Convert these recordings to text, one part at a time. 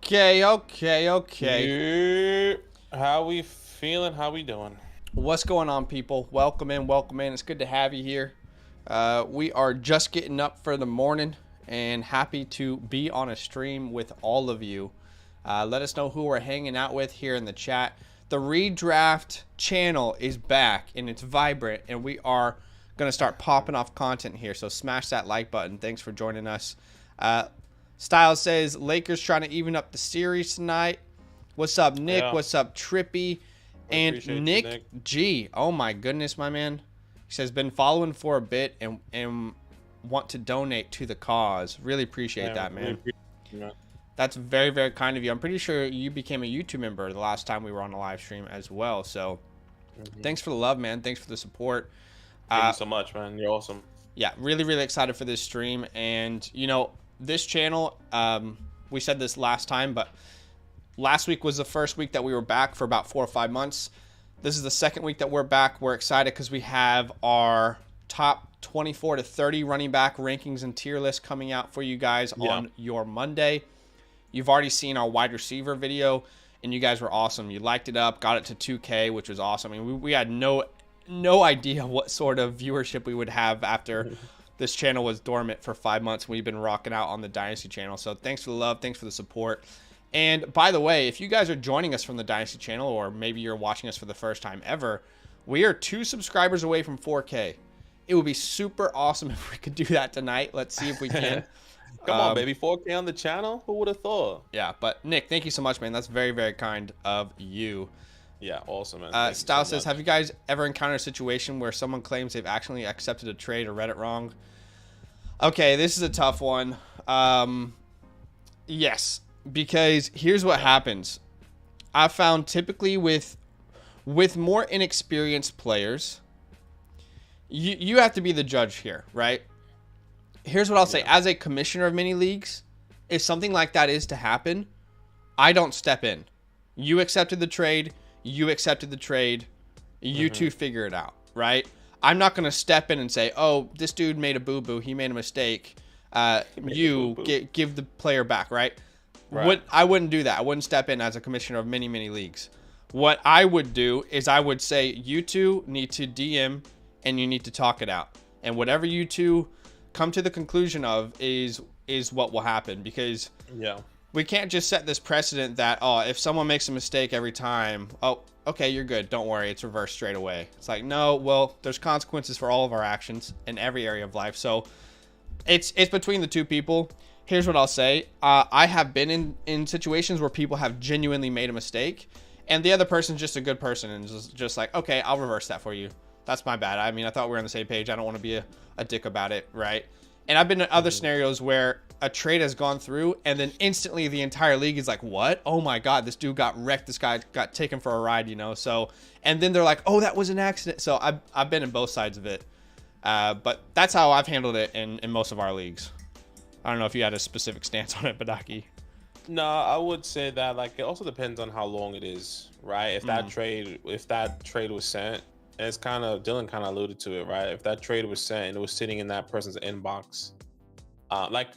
Okay. How we feeling? How we doing? What's going on, people? Welcome in. It's good to have you here. We are just getting up for the morning and happy to be on a stream with all of you. Let us know who we're hanging out with here in the chat. The Redraft channel is back and it's vibrant, and we are going to start popping off content here. So smash that like button. Thanks for joining us. Styles says Lakers trying to even up the series tonight. What's up, Nick? Yeah. What's up, Trippy? And Nick, Nick G. Oh my goodness, my man. He says been following for a bit and want to donate to the cause. Really appreciate that, man. That's very, very kind of you. I'm pretty sure you became a YouTube member the last time we were on a live stream as well. So thanks for the love, man. Thanks for the support. Thank you so much, man. You're awesome. Yeah, really, really excited for this stream. And, you know, this channel, we said this last time, but last week was the first week that we were back for about 4 or 5 months. This is the second week that we're back. We're excited because we have our top 24 to 30 running back rankings and tier list coming out for you guys on your Monday. You've already seen our wide receiver video, and you guys were awesome. You liked it up, got it to 2K, which was awesome. I mean, we had no idea what sort of viewership we would have after this channel was dormant for 5 months. We've been rocking out on the Dynasty channel. So thanks for the love. Thanks for the support. And by the way, if you guys are joining us from the Dynasty channel, or maybe you're watching us for the first time ever, we are 2 subscribers away from 4K. It would be super awesome if we could do that tonight. Let's see if we can. Come on, baby. 4K on the channel? Who would have thought? Yeah, but Nick, thank you so much, man. That's very, very kind of you. Yeah, awesome, man. Style says, have you guys ever encountered a situation where someone claims they've actually accepted a trade or read it wrong? Okay, this is a tough one. Yes, because here's what happens. I've found typically with more inexperienced players, you have to be the judge here, right? Here's what I'll say. As a commissioner of mini leagues, if something like that is to happen, I don't step in. You accepted the trade. You accepted the trade. You two figure it out, right? I'm not going to step in and say, oh, this dude made a boo-boo. He made a mistake. Give the player back, right? Right. I wouldn't do that. I wouldn't step in as a commissioner of many, many leagues. What I would do is I would say, you two need to DM and you need to talk it out. And whatever you two come to the conclusion of is what will happen, because we can't just set this precedent that, oh, if someone makes a mistake every time, oh, okay, you're good. Don't worry. It's reversed straight away. It's like, no, well, there's consequences for all of our actions in every area of life. So it's between the two people. Here's what I'll say. I have been in situations where people have genuinely made a mistake and the other person's just a good person and just like, okay, I'll reverse that for you. That's my bad. I mean, I thought we were on the same page. I don't want to be a dick about it, right? And I've been in other scenarios where a trade has gone through and then instantly the entire league is like, what? Oh my God, this dude got wrecked. This guy got taken for a ride, you know? So, and then they're like, oh, that was an accident. So I've been in both sides of it. But that's how I've handled it in most of our leagues. I don't know if you had a specific stance on it, Badaki. No, I would say that like it also depends on how long it is, right? If that trade was sent, and it's kind of Dylan kind of alluded to it, right? If that trade was sent and it was sitting in that person's inbox, like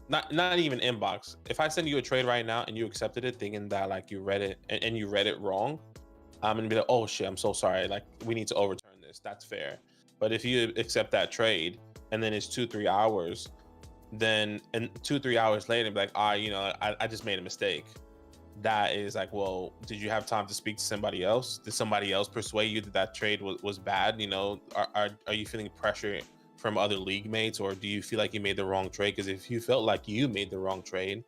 not even inbox. If I send you a trade right now and you accepted it, thinking that like you read it and you read it wrong, I'm gonna be like, oh shit, I'm so sorry. Like we need to overturn this. That's fair. But if you accept that trade and then it's 2-3 hours, then and 2-3 hours later, be like, I just made a mistake. That is like, well, did you have time to speak to somebody else? Did somebody else persuade you that that trade was bad? You know, are you feeling pressure from other league mates, or do you feel like you made the wrong trade? Because if you felt like you made the wrong trade,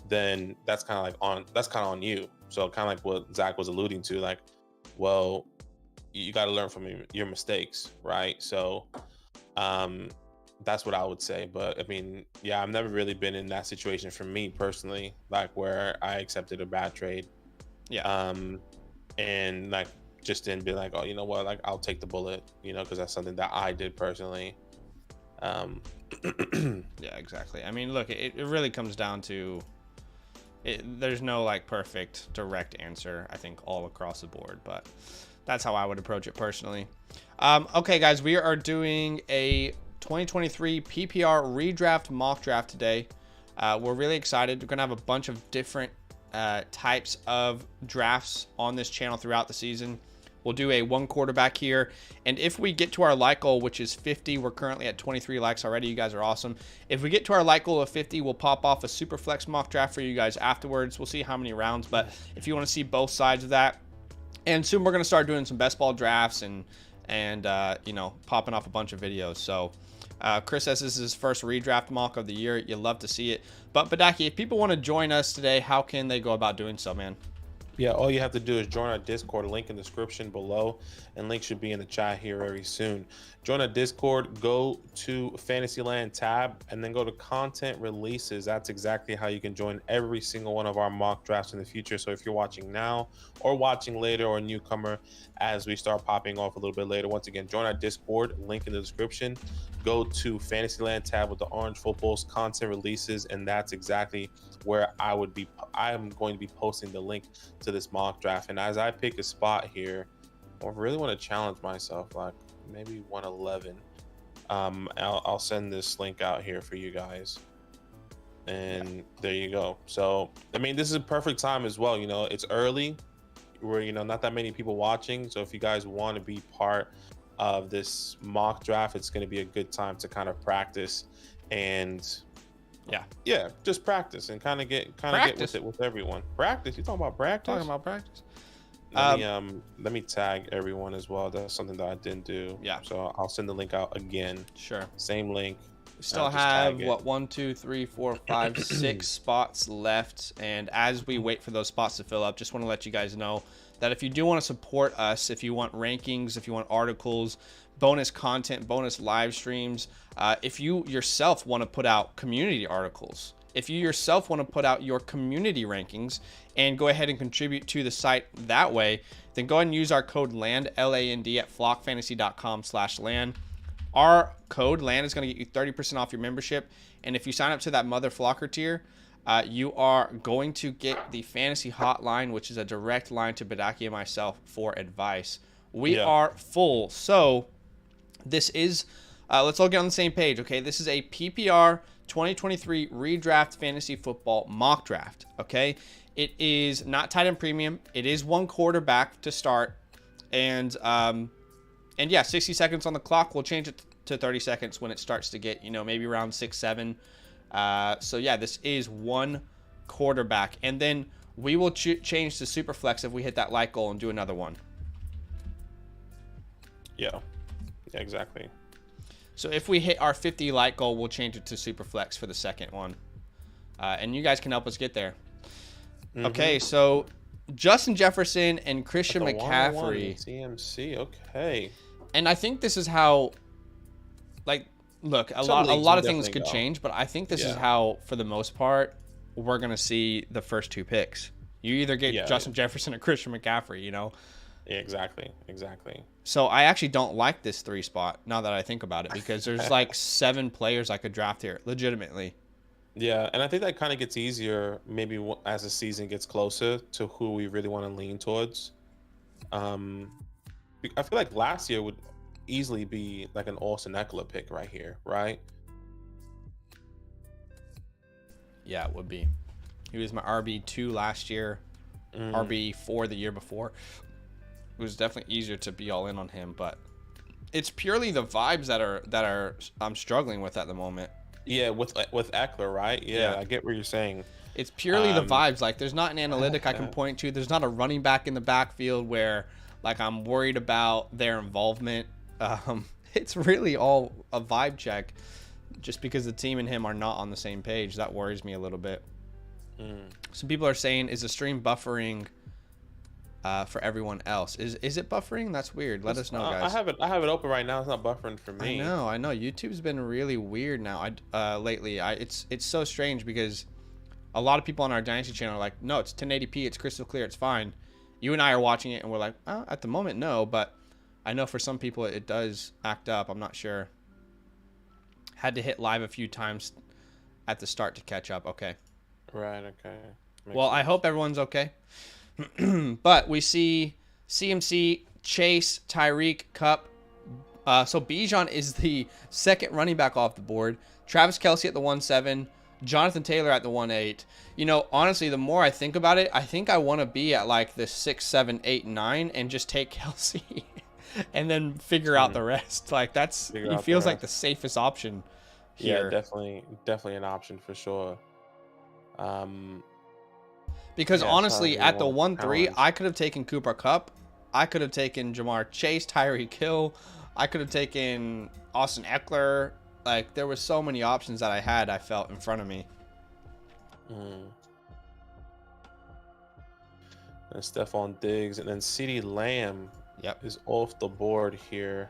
then that's kind of on you. So kind of like what Zach was alluding to, like, well, you got to learn from your mistakes, right? So that's what I would say. But I mean, yeah, I've never really been in that situation for me personally, like where I accepted a bad trade. Yeah. And like just didn't be like, oh, you know what, like I'll take the bullet, you know, because that's something that I did personally. Yeah, exactly. I mean, look, it really comes down to there's no like perfect direct answer, I think, all across the board, but that's how I would approach it personally. Okay, guys, we are doing a 2023 PPR redraft mock draft today. We're really excited. We're gonna have a bunch of different types of drafts on this channel throughout the season. We'll do a 1 quarterback here, and if we get to our like goal, which is 50, we're currently at 23 likes already. You guys are awesome. If we get to our like goal of 50, we'll pop off a super flex mock draft for you guys afterwards. We'll see how many rounds, but if you want to see both sides of that, and soon we're gonna start doing some best ball drafts and you know, popping off a bunch of videos. So Chris says this is his first redraft mock of the year. You'd love to see it. But Badaki, if people want to join us today, how can they go about doing so, man? Yeah, all you have to do is join our Discord, link in the description below, and link should be in the chat here very soon. Join our Discord, go to Fantasyland tab, and then go to content releases. That's exactly how you can join every single one of our mock drafts in the future. So if you're watching now or watching later, or a newcomer as we start popping off a little bit later, once again, join our Discord, link in the description. Go to Fantasyland tab with the orange footballs, content releases, and that's exactly where I am going to be posting the link to this mock draft. And as I pick a spot here, I really want to challenge myself, like maybe 111. I'll send this link out here for you guys, and there you go. So I mean, this is a perfect time as well. You know, it's early, where, you know, not that many people watching. So if you guys want to be part of this mock draft, it's going to be a good time to kind of practice and just practice and kind of get with it with everyone. Practice? You talking about practice? Talking about practice. Let me tag everyone as well. That's something that I didn't do. Yeah. So I'll send the link out again. Sure. Same link. We still have what, 1, 2, 3, 4, 5, 6 spots left, and as we wait for those spots to fill up, just want to let you guys know that if you do want to support us, if you want rankings, if you want articles, bonus content, bonus live streams, if you yourself want to put out community articles, if you yourself want to put out your community rankings and go ahead and contribute to the site that way, then go ahead and use our code LAND, L-A-N-D, at flockfantasy.com/LAN. Our code LAND is going to get you 30% off your membership, and if you sign up to that Mother Flocker tier, you are going to get the fantasy hotline, which is a direct line to Badaki and myself for advice. We are full, so This is, let's all get on the same page, okay? This is a PPR 2023 redraft fantasy football mock draft, okay? It is not tight end premium. It is one quarterback to start. And yeah, 60 seconds on the clock. We'll change it to 30 seconds when it starts to get, maybe around 6, 7. So yeah, this is one quarterback. And then we will change to super flex if we hit that like goal and do another one. Yeah, exactly. So if we hit our 50 like goal, we'll change it to super flex for the second one. And you guys can help us get there. Mm-hmm. Okay, so Justin Jefferson and Christian McCaffrey. CMC, okay. And I think this is how, like, look, a lot of things could change, but I think this is how, for the most part, we're going to see the first two picks. You either get Justin Jefferson or Christian McCaffrey, Yeah, exactly. So I actually don't like this 3 spot now that I think about it, because there's like 7 players I could draft here, legitimately. Yeah, and I think that kind of gets easier maybe as the season gets closer to who we really want to lean towards. I feel like last year would easily be like an Austin Eckler pick right here, right? Yeah, it would be. He was my RB2 last year, RB4 the year before. It was definitely easier to be all in on him, but it's purely the vibes that are I'm struggling with at the moment. Yeah, with Eckler, right? Yeah, I get what you're saying. It's purely the vibes. Like, there's not an analytic I can point to. There's not a running back in the backfield where, like, I'm worried about their involvement. It's really all a vibe check. Just because the team and him are not on the same page, that worries me a little bit. Some people are saying, is the stream buffering for everyone else? Is it buffering? That's weird. Let us know, guys. I have it open right now. It's not buffering for me. I know. YouTube's been really weird now. Lately, it's so strange because a lot of people on our Dynasty channel are like, no, it's 1080p. It's crystal clear. It's fine. You and I are watching it and we're like, oh, at the moment, no. But I know for some people it does act up. I'm not sure. Had to hit live a few times at the start to catch up. Okay. Right. Okay. Well, I hope everyone's okay. But we see CMC, Chase, Tyreek, Cup. So Bijan is the second running back off the board. Travis Kelce at the 1-7. Jonathan Taylor at the 1-8. Honestly, the more I think about it, I think I want to be at like the 6, 7, 8, 9 and just take Kelce and then figure out the rest. Like, he feels like the safest option here. Yeah, definitely an option for sure. Because honestly, at the 1-3, I could have taken Cooper Kupp. I could have taken Jamar Chase, Tyreek Hill. I could have taken Austin Eckler. Like, there were so many options that I felt in front of me. And Stephon Diggs, and then CeeDee Lamb is off the board here.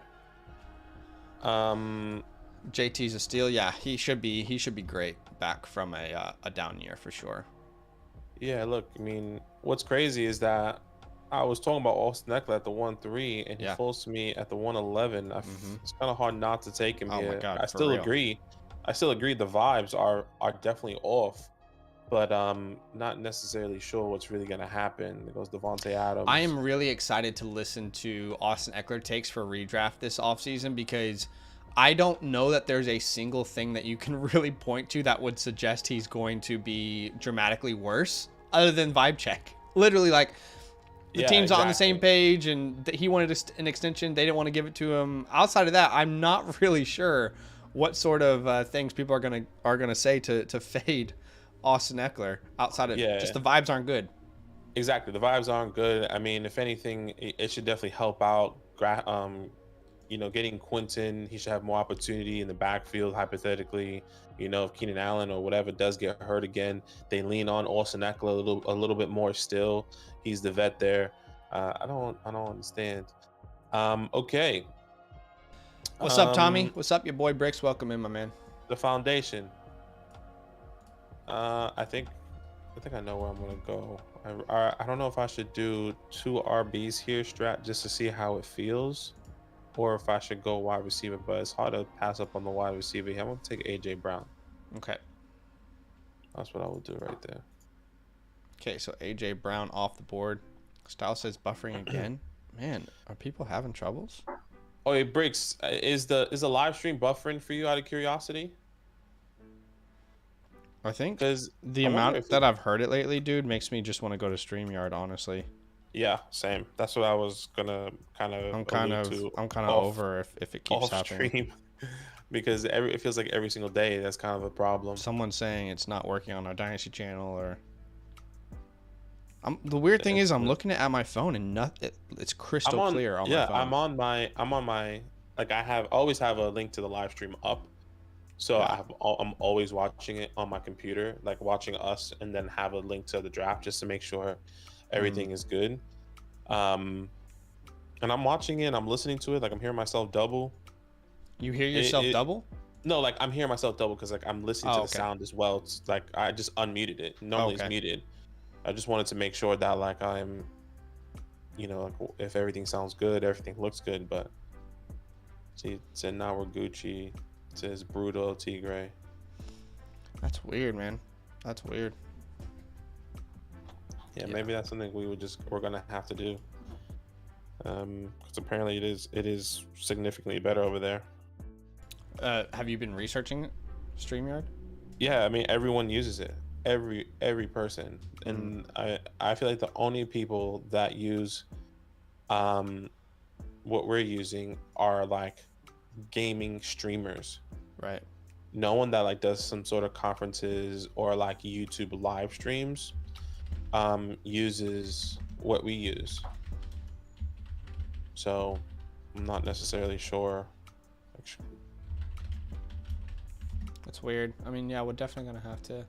JT's a steal. Yeah, he should be great back from a down year for sure. Yeah, look, I mean, what's crazy is that I was talking about Austin Eckler at the 1-3, and he falls to me at the 1-11. It's kind of hard not to take him here. My God, I still agree. The vibes are definitely off, but not necessarily sure what's really going to happen. There goes Devontae Adams. I am really excited to listen to Austin Eckler takes for redraft this offseason, because I don't know that there's a single thing that you can really point to that would suggest he's going to be dramatically worse, other than vibe check. Literally, like, the team's on the same page, and he wanted an extension. They didn't want to give it to him. Outside of that, I'm not really sure what sort of things people are gonna say to fade Austin Eckler. Outside of just the vibes aren't good. Exactly, the vibes aren't good. I mean, if anything, it should definitely help out. Getting Quentin, he should have more opportunity in the backfield, hypothetically. If Keenan Allen or whatever does get hurt again, they lean on Austin Eckler a little bit more still. He's the vet there. I don't understand. Okay. What's up, Tommy? What's up, your boy Bricks? Welcome in, my man. The foundation. I think I know where I'm gonna go. I don't know if I should do 2 RBs here, strat, just to see how it feels, or if I should go wide receiver. But it's hard to pass up on the wide receiver here. I'm gonna take AJ Brown. Okay. That's what I would do right there. Okay, so AJ Brown off the board. Style says buffering again. Man, are people having troubles? Oh, it breaks. Is the live stream buffering for you out of curiosity? I think Because the I wonder amount if that I've heard it lately, dude, makes me just want to go to StreamYard, honestly. yeah, same. That's what I was gonna kind of allude to I'm kind of off over if it keeps off happening. stream because it feels like every single day that's kind of a problem. Someone's saying it's not working on our Dynasty channel, or the weird thing is I'm looking at my phone and it's crystal clear on my phone. I'm on my like I always have a link to the live stream up. So Yeah. I'm always watching it on my computer, like watching us, and then have a link to the draft just to make sure everything is good. And I'm watching it, I'm listening to it, like I'm hearing myself double. You hear yourself double? No, like I'm hearing myself double because like I'm listening to the okay. sound as well. It's like I just unmuted it. Normally it's Okay. muted. I just wanted to make sure that like I'm, like if everything sounds good, everything looks good. But see, it said now we're Gucci. It says Brutal Tigre. That's weird, man. That's weird. Yeah, maybe that's something we're gonna have to do. Because apparently it is significantly better over there. Have you been researching StreamYard? Yeah, I mean everyone uses it. Every person, and I feel like the only people that use what we're using are like gaming streamers. Right. No one that like does some sort of conferences or like YouTube live streams uses what we use. So I'm not necessarily sure. That's weird. I mean, yeah, we're definitely gonna have to.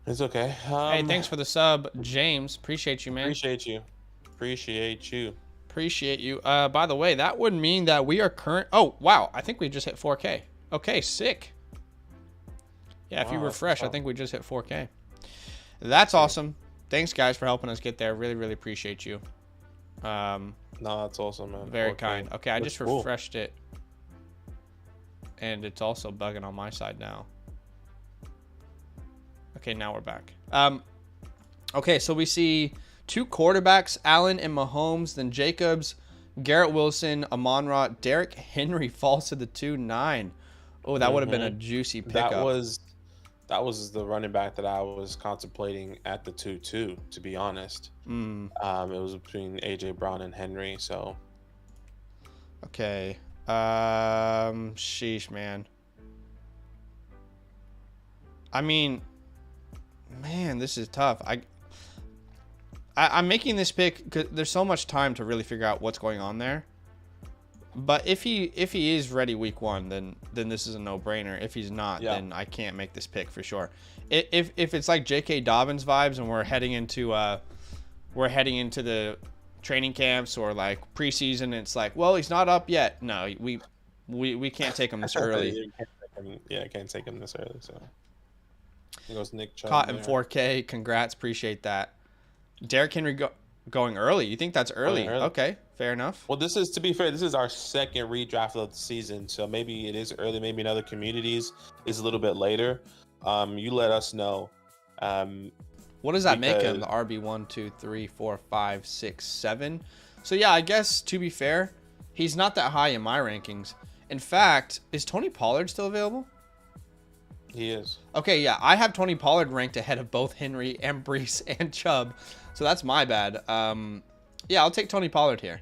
It's okay. Hey, thanks for the sub, James. Appreciate you, man. Appreciate you. Appreciate you. By the way, that would mean that we are current. Oh, wow. I think we just hit 4K. Okay, sick. Yeah, if you refresh, I think we just hit 4K. That's awesome. Thanks, guys, for helping us get there. Really, really appreciate you. No, that's awesome, man. Very kind. Okay, I just cool. refreshed it. And it's also bugging on my side now. Okay, now we're back. Okay, so we see two quarterbacks, Allen and Mahomes, then Jacobs, Garrett Wilson, Amon-Ra, Derrick Henry falls to the 2-9. Oh, that would have been a juicy pickup. That was the running back that I was contemplating at the 2-2, to be honest. It was between AJ Brown and Henry, so. Okay. Sheesh, man. I mean, man, this is tough. I'm making this pick because there's so much time to really figure out what's going on there. But if he is ready week 1, then this is a no-brainer. If he's not, then I can't make this pick for sure. If it's like J.K. Dobbins vibes and we're heading into the training camps or like preseason, and it's like, well, he's not up yet. No, we can't take him this early. I can't take him this early. So here goes Nick Chubb. Caught in 4K. Congrats, appreciate that. Derrick Henry going early. You think that's early? Okay, fair enough. Well, to be fair, this is our second redraft of the season, so maybe it is early. Maybe in other communities is a little bit later. You let us know. What does that make him? The RB 1, 2, 3, 4, 5, 6, 7. So yeah, I guess to be fair, he's not that high in my rankings. In fact, is Tony Pollard still available? He is. Okay, yeah, I have Tony Pollard ranked ahead of both Henry and Brees and Chubb, so that's my bad. Yeah, I'll take Tony Pollard here.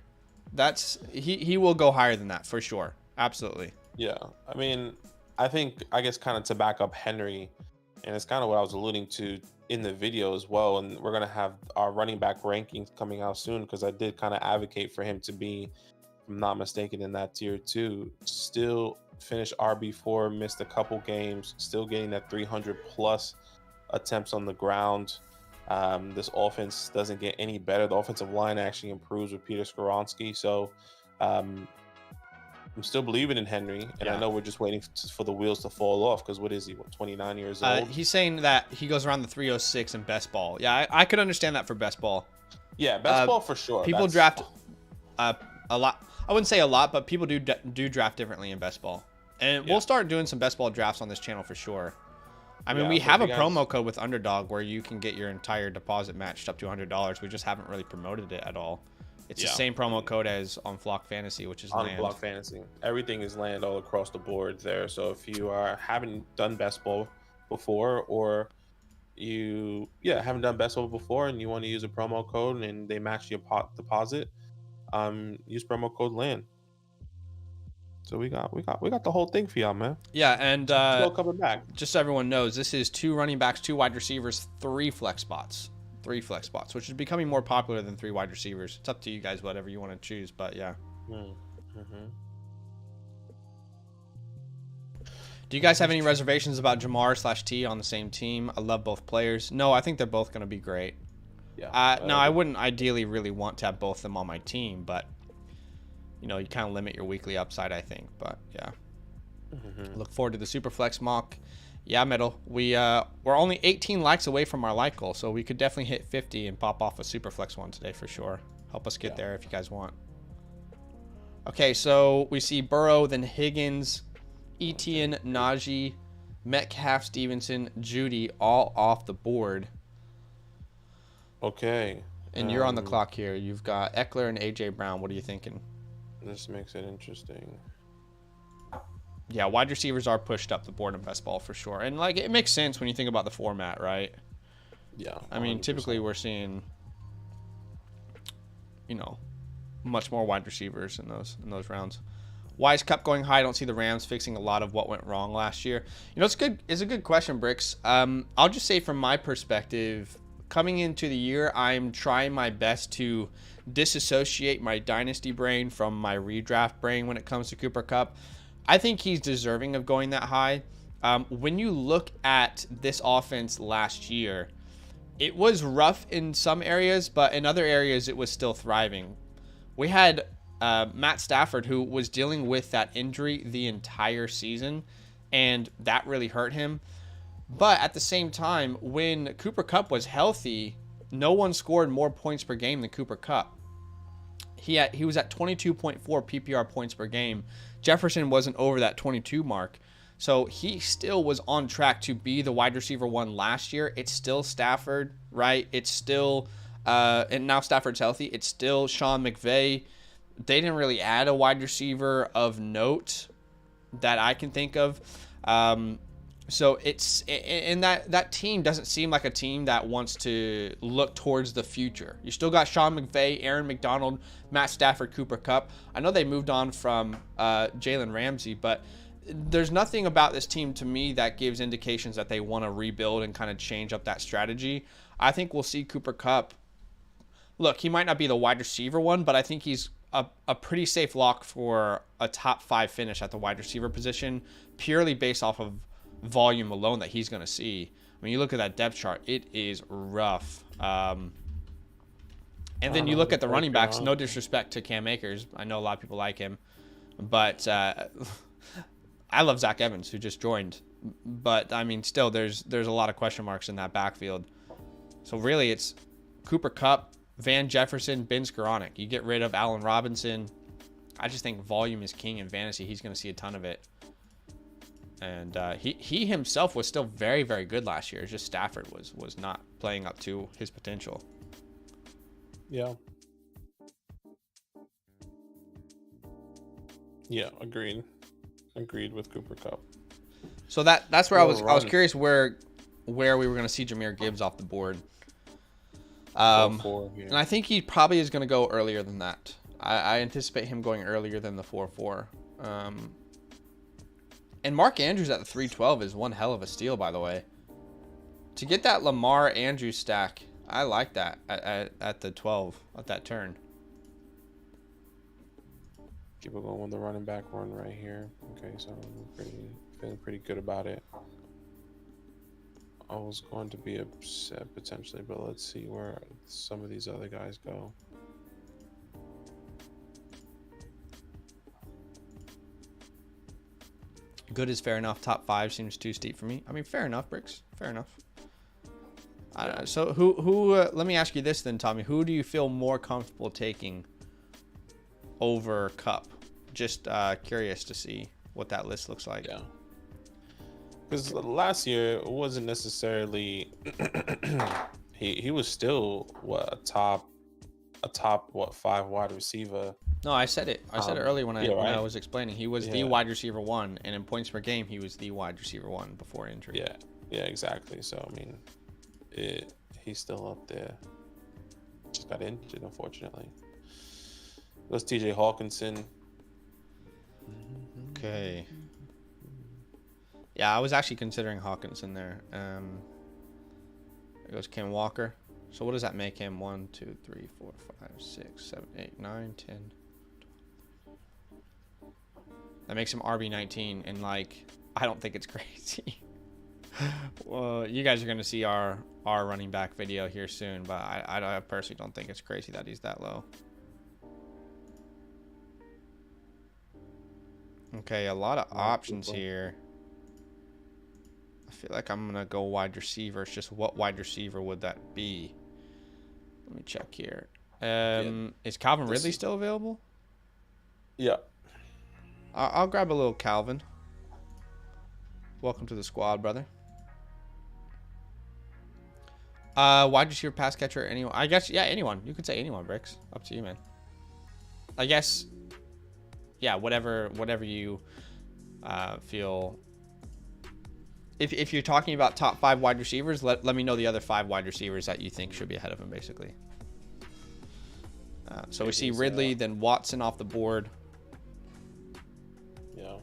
He will go higher than that for sure. Absolutely. Yeah, I mean, I guess kind of to back up Henry, and it's kind of what I was alluding to in the video as well. And we're gonna have our running back rankings coming out soon because I did kind of advocate for him to be, if I'm not mistaken, in that tier 2. Still finished RB4, missed a couple games, still getting that 300 plus attempts on the ground. This offense doesn't get any better. The offensive line actually improves with Peter Skoronski. So I'm still believing in Henry, and I know we're just waiting for the wheels to fall off because what is he, 29 years old? He's saying that he goes around the 306 in best ball. Yeah, I could understand that for best ball. Yeah, best ball for sure. People draft a lot. I wouldn't say a lot, but people do draft differently in best ball. And we'll start doing some best ball drafts on this channel for sure. I mean, Yeah, we but have if a you guys, promo code with Underdog where you can get your entire deposit matched up to $100. We just haven't really promoted it at all. It's the yeah, same promo code as on Flock Fantasy, which is on land. Block Fantasy, everything is land all across the board there. So if you haven't done best ball before, or you haven't done best ball before and you want to use a promo code and they match your pot deposit, use promo code land. So we got the whole thing for y'all, man. Yeah, and Still coming back. just so everyone knows, this is 2 running backs, 2 wide receivers, 3 flex spots. 3 flex spots, which is becoming more popular than 3 wide receivers. It's up to you guys, whatever you want to choose, but yeah. Mm-hmm. Do you guys have any reservations about Jamar/T on the same team? I love both players. No, I think they're both going to be great. Yeah. No, I wouldn't ideally really want to have both of them on my team, but you know, you kind of limit your weekly upside, I think. But yeah, look forward to the Superflex mock. Yeah, Middle. We're only 18 likes away from our like goal, so we could definitely hit 50 and pop off a Superflex one today for sure. Help us get there if you guys want. Okay, so we see Burrow, then Higgins, Etienne, Najee, Metcalf, Stevenson, Judy, all off the board. Okay. And you're on the clock here. You've got Eckler and AJ Brown. What are you thinking? This makes it interesting. Yeah, wide receivers are pushed up the board in best ball for sure. And like it makes sense when you think about the format, right? Yeah. 100%. I mean, typically we're seeing, you know, much more wide receivers in those rounds. Why is Cup going high? I don't see the Rams fixing a lot of what went wrong last year. You know, it's a good question, Bricks. I'll just say from my perspective, coming into the year, I'm trying my best to disassociate my dynasty brain from my redraft brain when it comes to Cooper Kupp. I think he's deserving of going that high. When you look at this offense last year, it was rough in some areas, but in other areas it was still thriving. We had Matt Stafford, who was dealing with that injury the entire season, and that really hurt him. But at the same time, when Cooper Kupp was healthy, no one scored more points per game than Cooper Kupp. He was at 22.4 PPR points per game. Jefferson wasn't over that 22 mark. So he still was on track to be the wide receiver 1 last year. It's still Stafford, right? It's still, and now Stafford's healthy. It's still Sean McVay. They didn't really add a wide receiver of note that I can think of. So it's, and that team doesn't seem like a team that wants to look towards the future. You still got Sean McVay, Aaron McDonald, Matt Stafford, Cooper Kupp. I know they moved on from Jalen Ramsey, but there's nothing about this team to me that gives indications that they want to rebuild and kind of change up that strategy. I think we'll see Cooper Kupp. Look, he might not be the wide receiver 1, but I think he's a pretty safe lock for a top 5 finish at the wide receiver position, purely based off of volume alone that he's going to see. When you look at that depth chart, it is rough. And then you look at the running backs, no disrespect to Cam Akers. I know a lot of people like him, but I love Zach Evans, who just joined. But, I mean, still, there's a lot of question marks in that backfield. So, really, it's Cooper Kupp, Van Jefferson, Ben Skoranek. You get rid of Allen Robinson. I just think volume is king in fantasy. He's going to see a ton of it. And he himself was still very, very good last year. It's just Stafford was not playing up to his potential. Yeah. Yeah, agreed. Agreed with Cooper Kupp. So that's where I was curious where we were going to see Jahmyr Gibbs off the board. And I think he probably is going to go earlier than that. I anticipate him going earlier than the 4-4. And Mark Andrews at the 312 is one hell of a steal, by the way. To get that Lamar Andrews stack, I like that at the 12 at that turn. Keep it going with the running back run right here. Okay, so I'm feeling pretty good about it. I was going to be upset potentially, but let's see where some of these other guys go. Good is fair enough. Top 5 seems too steep for me. I mean, fair enough, Bricks. Fair enough. So who? Let me ask you this then, Tommy. Who do you feel more comfortable taking over Kupp? Just curious to see what that list looks like. Yeah. Because last year it wasn't necessarily he was still what a top what 5 wide receiver. No, I said it. I said it earlier when Yeah, I right. was explaining. He was the Yeah. wide receiver 1, and in points per game, he was the wide receiver 1 before injury. Yeah, exactly. So I mean, he's still up there. Just got injured, unfortunately. That's TJ Hawkinson. Okay. Yeah, I was actually considering Hawkinson there. There goes Ken Walker. So what does that make him? 1, 2, 3, 4, 5, 6, 7, 8, 9, 10. That makes him RB19, and like, I don't think it's crazy. Well, you guys are going to see our running back video here soon, but I personally don't think it's crazy that he's that low. Okay, a lot of options here. I feel like I'm going to go wide receiver. It's just what wide receiver would that be? Let me check here. Is Calvin Ridley still available? Yeah. I'll grab a little Calvin. Welcome to the squad, brother. Wide receiver, pass catcher, anyone. I guess, yeah, anyone. You could say anyone, Bricks. Up to you, man. I guess, yeah, whatever you feel. If you're talking about top 5 wide receivers, let me know the other 5 wide receivers that you think should be ahead of him, basically. So we see Ridley, then Watson off the board. Yeah.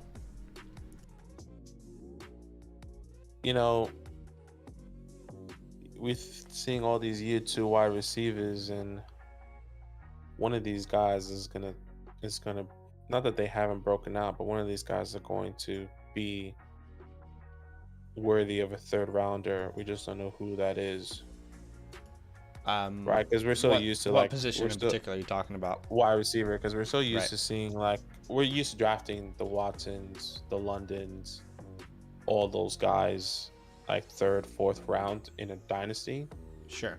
You know, we're seeing all these year 2 wide receivers, and one of these guys is gonna not that they haven't broken out, but one of these guys are going to be worthy of a 3rd rounder. We just don't know who that is. Right, because we're so used to what position in particular are you talking about? Wide receiver, because we're so used to seeing, like, we're used to drafting the Watsons, the Londons, all those guys like 3rd, 4th round in a dynasty. Sure.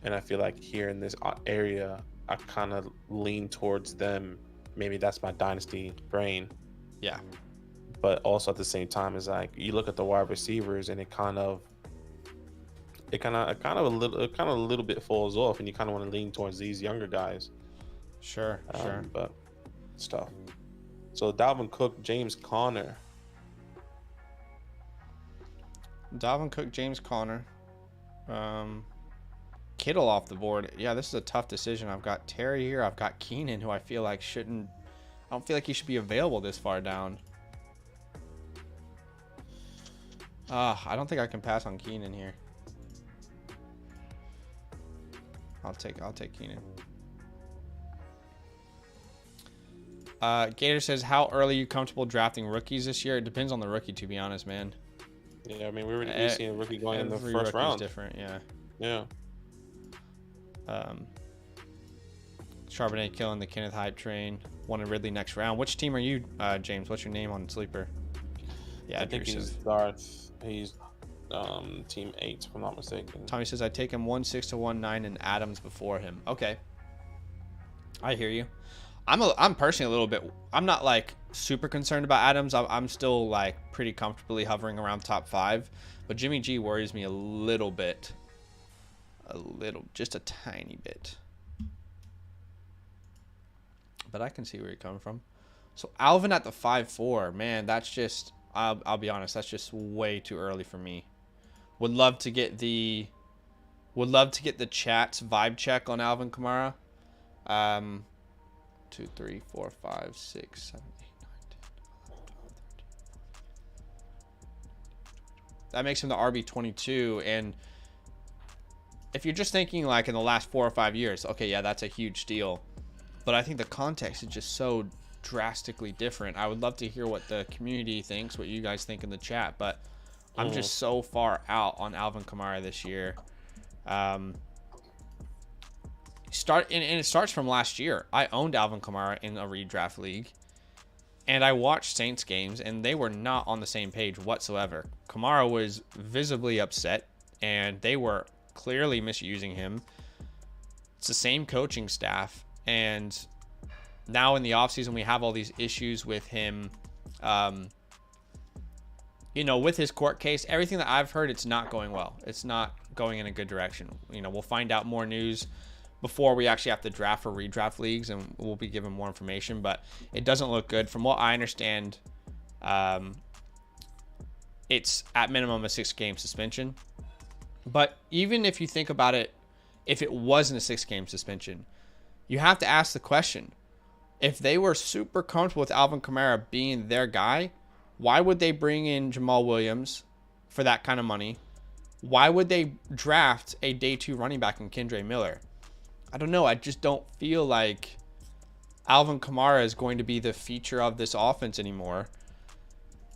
And I feel like here in this area, I kind of lean towards them. Maybe that's my dynasty brain. Yeah. But also at the same time, is like you look at the wide receivers, and it kind of a little bit falls off, and you kind of want to lean towards these younger guys. Sure. But stuff. So Dalvin Cook, James Conner. Dalvin Cook, James Conner. Kittle off the board. Yeah, this is a tough decision. I've got Terry here. I've got Keenan, who I feel like I don't feel like he should be available this far down. I don't think I can pass on Keenan here. I'll take Keenan. Gator says, how early are you comfortable drafting rookies this year? It depends on the rookie, to be honest, man. Yeah, I mean, we're seeing a rookie going in the first round. Different, yeah. Yeah. Charbonnet killing the Kenneth hype train. Wanted Ridley next round. Which team are you, James? What's your name on Sleeper? Yeah, I think he's Darth. He's team 8, if I'm not mistaken. Tommy says, I take him 1-6 to 1-9 and Adams before him. Okay. I hear you. I'm personally a little bit, I'm not like super concerned about Adams. I'm still like pretty comfortably hovering around top 5, but Jimmy G worries me a little bit. Just a tiny bit. But I can see where you're coming from. So Alvin at the 5-4, man, that's just, I'll be honest, that's just way too early for me. Would love to get the chat's vibe check on Alvin Kamara. 2, 3, 4, 5, 6, 7, 8, 9, 10, 11, 12, 13. That makes him the RB22. And if you're just thinking like in the last 4 or 5 years, okay, yeah, that's a huge steal. But I think the context is just so drastically different. I would love to hear what the community thinks, what you guys think in the chat. But I'm just so far out on Alvin Kamara this year. It starts from last year. I owned Alvin Kamara in a redraft league, and I watched Saints games, and they were not on the same page whatsoever. Kamara was visibly upset, and they were clearly misusing him. It's the same coaching staff, and now in the offseason, we have all these issues with him with his court case, everything that I've heard, it's not going well. It's not going in a good direction. We'll find out more news before we actually have to draft or redraft leagues, and we'll be given more information, but it doesn't look good. From what I understand, it's at minimum a 6-game suspension. But even if you think about it, if it wasn't a 6-game suspension, you have to ask the question, if they were super comfortable with Alvin Kamara being their guy, why would they bring in Jamal Williams for that kind of money? Why would they draft a day 2 running back in Kendre Miller? I don't know. I just don't feel like Alvin Kamara is going to be the feature of this offense anymore.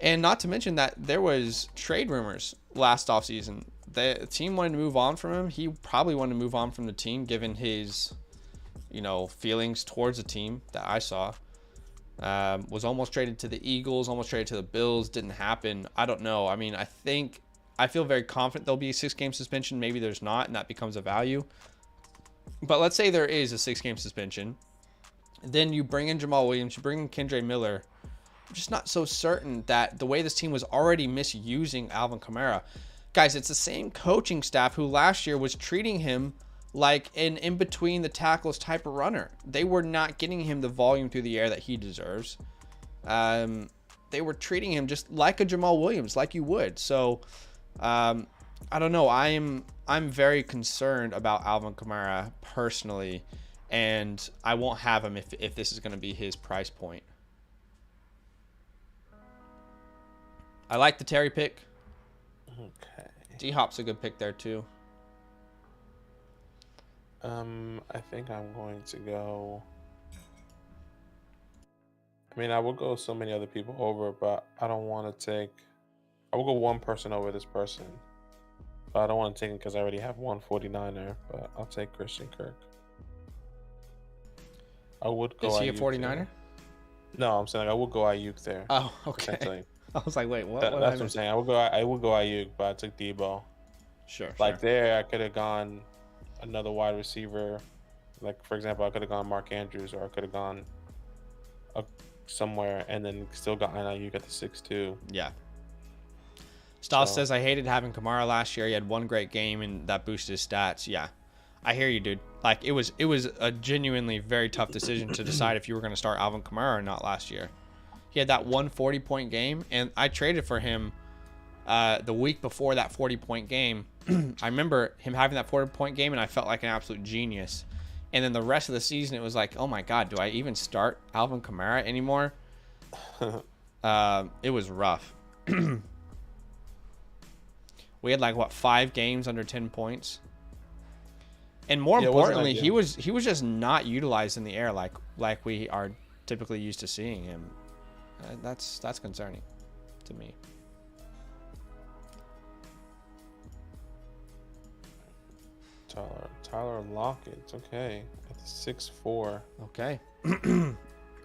And not to mention that there was trade rumors last offseason. The team wanted to move on from him. He probably wanted to move on from the team given his, feelings towards the team that I saw. Was almost traded to the Eagles, almost traded to the Bills. Didn't happen. I don't know. I mean, I feel very confident there'll be a 6-game suspension. Maybe there's not, and that becomes a value. But let's say there is a 6-game suspension. Then you bring in Jamal Williams, you bring in Kendre Miller. I'm just not so certain that the way this team was already misusing Alvin Kamara. Guys, it's the same coaching staff who last year was treating him like an in-between the tackles type of runner. They were not getting him the volume through the air that he deserves. They were treating him just like a Jamal Williams, like you would. So, I don't know. I'm very concerned about Alvin Kamara personally, and I won't have him if this is going to be his price point. I like the Terry pick. Okay. D-Hop's a good pick there too. I think I'm going to go. I mean, I will go so many other people over, but I don't want to take. I will go one person over this person, but I don't want to take it because I already have one 49er. But I'll take Christian Kirk. I would go. Is he a Ayuk 49er? there. No, I'm saying I would go Ayuk there. Oh, okay. Potentially. I was like, wait, what? That's what I'm saying. I would go Ayuk, but I took Debo. Sure. Like there, I could have gone another wide receiver. Like for example, I could have gone Mark Andrews, or I could have gone somewhere and then still gotten Ayuk at the 6-2. Yeah. Stoss says, I hated having Kamara last year. He had one great game and that boosted his stats. Yeah, I hear you, dude. Like it was a genuinely very tough decision to decide if you were going to start Alvin Kamara or not last year. He had that 140-point game, and I traded for him the week before that 40-point game. I remember him having that 40-point game, and I felt like an absolute genius. And then the rest of the season, it was like, oh my God, do I even start Alvin Kamara anymore? It was rough. We had 5 games under 10 points. And more importantly, he was just not utilized in the air like we are typically used to seeing him. That's concerning to me. Tyler Lockett, okay, at the 6'4". Okay.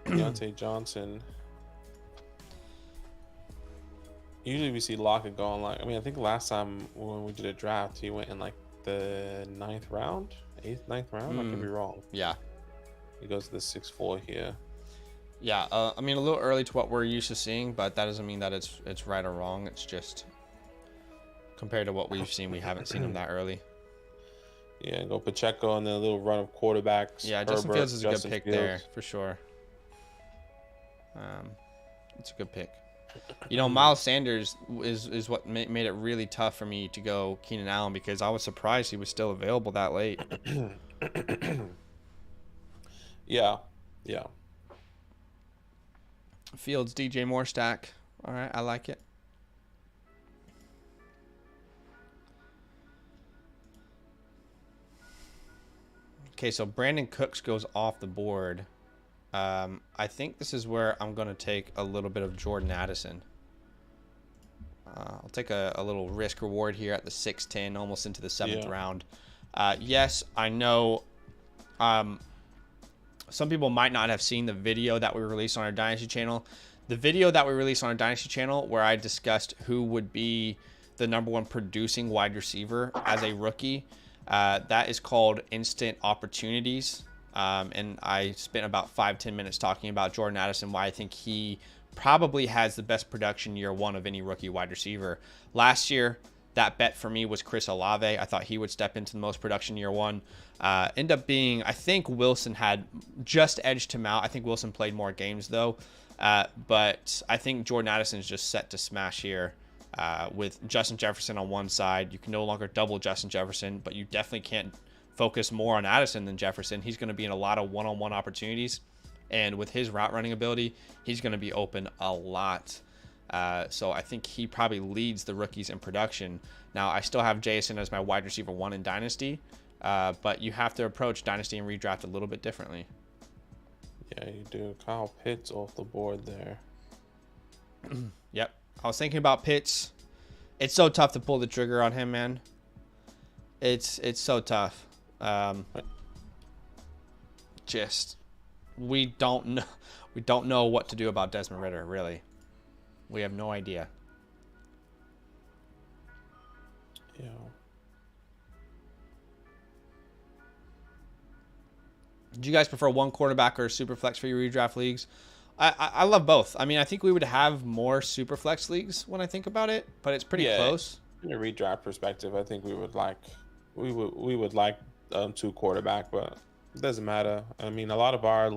Deontay Johnson. Usually we see Lockett going I think last time when we did a draft, he went in the 9th round, 9th round. I could be wrong. Yeah. He goes to the 6'4" here. Yeah, I mean a little early to what we're used to seeing, but that doesn't mean that it's right or wrong. It's just compared to what we've seen, we haven't seen him that early. Yeah, and go Pacheco and then a little run of quarterbacks. Yeah, Justin Fields is a good pick there for sure. It's a good pick. Miles Sanders is what made it really tough for me to go Keenan Allen because I was surprised he was still available that late. Yeah. Fields, DJ Moore stack. All right, I like it. Okay, so Brandon Cooks goes off the board. I think this is where I'm going to take a little bit of Jordan Addison. I'll take a little risk reward here at the 6'10", almost into the 7th round. Yes, I know some people might not have seen the video that we released on our Dynasty channel. The video that we released on our Dynasty channel where I discussed who would be the #1 producing wide receiver as a rookie, that is called Instant Opportunities. And I spent about 5-10 minutes talking about Jordan Addison, why I think he probably has the best production year one of any rookie wide receiver. Last year, that bet for me was Chris Olave. I thought he would step into the most production year one. End up being, I think Wilson had just edged him out. I think Wilson played more games though. But I think Jordan Addison is just set to smash here with Justin Jefferson on one side. You can no longer double Justin Jefferson, but you definitely can't focus more on Addison than Jefferson. He's going to be in a lot of one-on-one opportunities. And with his route running ability, he's going to be open a lot. So I think he probably leads the rookies in production. Now, I still have Jason as my wide receiver one in Dynasty, but you have to approach Dynasty and redraft a little bit differently. Yeah, you do. Kyle Pitts off the board there. Yep. I was thinking about Pitts. It's so tough to pull the trigger on him, man. It's so tough. We don't know what to do about Desmond Ridder, really. We have no idea. Yeah. Do you guys prefer one quarterback or super flex for your redraft leagues? I love both. I mean, I think we would have more super flex leagues when I think about it, but it's pretty close. In a redraft perspective, I think we would like two quarterback, but it doesn't matter. I mean, a lot of our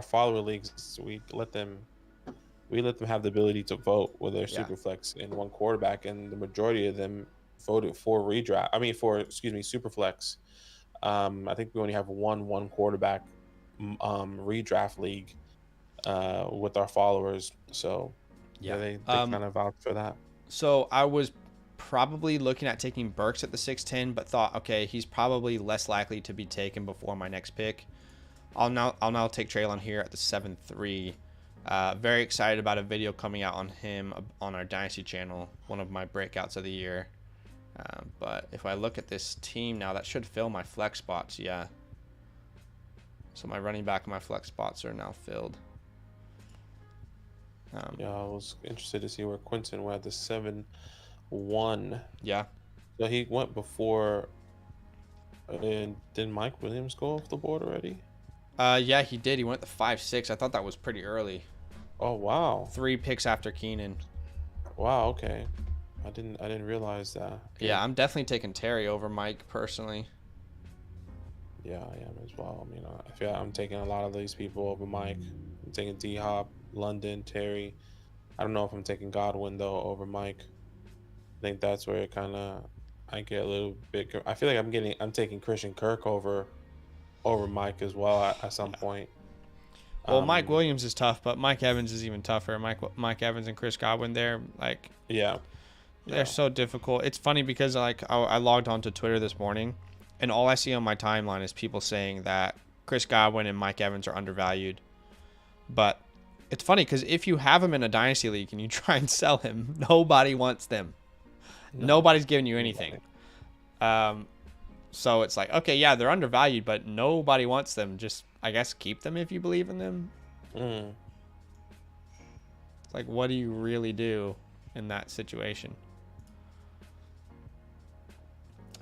follower leagues, we let them have the ability to vote with their super flex in one quarterback, and the majority of them voted for redraft. I mean, super flex. I think we only have one quarterback redraft league with our followers, so they kind of vouch for that. So I was probably looking at taking Burks at the 6'10", but thought, okay, he's probably less likely to be taken before my next pick. I'll now take Traylon here at the 7'3". Very excited about a video coming out on him on our Dynasty channel, one of my breakouts of the year. But if I look at this team now, that should fill my flex spots. Yeah. So my running back and my flex spots are now filled. Yeah, I was interested to see where Quinton went at the 7'1". Yeah. So he went before. And did Mike Williams go off the board already? Yeah, he did. He went at the 5'6". I thought that was pretty early. Oh wow. 3 picks after Keenan. Wow. Okay. I didn't realize that. Okay. Yeah, I'm definitely taking Terry over Mike personally. Yeah, I am as well. I mean, I feel like I'm taking a lot of these people over Mike. I'm taking D-Hop, London, Terry. I don't know if I'm taking Godwin though over Mike. I think that's where I get a little bit. I feel like I'm taking Christian Kirk over Mike as well at some point. Well, Mike Williams is tough, but Mike Evans is even tougher. Mike Evans and Chris Godwin, they're so difficult. It's funny because I logged onto Twitter this morning, and all I see on my timeline is people saying that Chris Godwin and Mike Evans are undervalued. But it's funny because if you have him in a dynasty league and you try and sell him, nobody wants them. Nobody's giving you anything. So it's like, okay, yeah, they're undervalued, but nobody wants them. Just, I guess, keep them if you believe in them. It's like, what do you really do in that situation?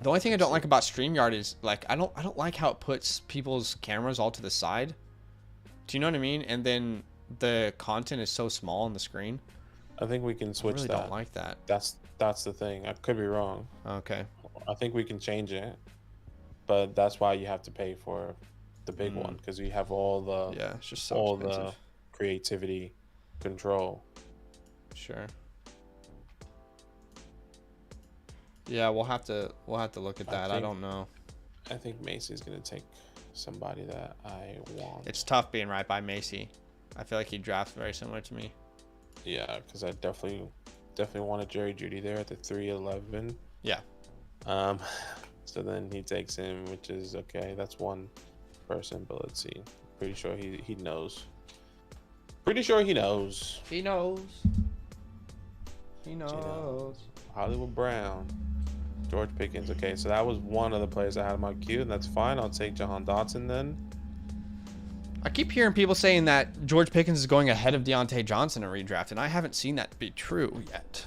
The only thing I don't like about StreamYard is I don't like how it puts people's cameras all to the side. Do you know what I mean? And then the content is so small on the screen. I think we can switch that. I don't like that. That's the thing. I could be wrong. Okay. I think we can change it, but that's why you have to pay for the big one, because we have all the it's just so all expensive. The creativity control. Sure. Yeah, we'll have to look at that. I don't know. I think Macy's gonna take somebody that I want. It's tough being right by Macy. I feel like he drafts very similar to me. Yeah, because I definitely wanted Jerry Jeudy there at the 311. Yeah. So then he takes him, which is okay. That's one person, but let's see. Pretty sure he knows. Pretty sure he knows. He knows. He knows. Hollywood Brown. George Pickens. Okay, so that was one of the players I had in my queue, and that's fine. I'll take Jahan Dotson then. I keep hearing people saying that George Pickens is going ahead of Deontay Johnson in redraft, and I haven't seen that to be true yet.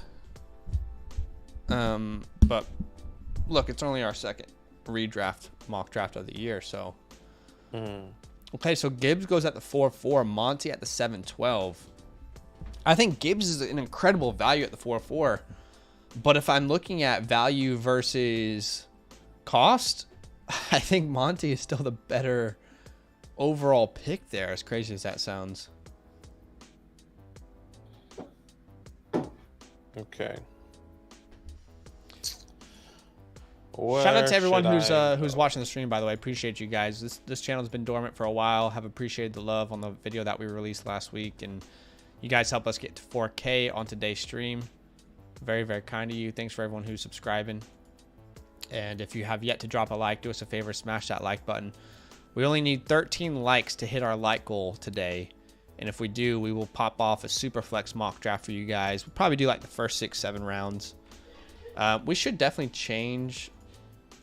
But look, it's only our second redraft mock draft of the year, so. Okay, so Gibbs goes at the 4-4, Monty at the 7-12. I think Gibbs is an incredible value at the 4-4. But if I'm looking at value versus cost, I think Monty is still the better overall pick there, as crazy as that sounds. Okay. Shout out to everyone who's watching the stream, by the way. Appreciate you guys. This channel's been dormant for a while. Have appreciated the love on the video that we released last week, and you guys help us get to 4K on today's stream. Very, very kind of you. Thanks for everyone who's subscribing. And if you have yet to drop a like, do us a favor, smash that like button. We only need 13 likes to hit our like goal today. And if we do, we will pop off a super flex mock draft for you guys. We'll probably do like the first 6-7 rounds. We should definitely change.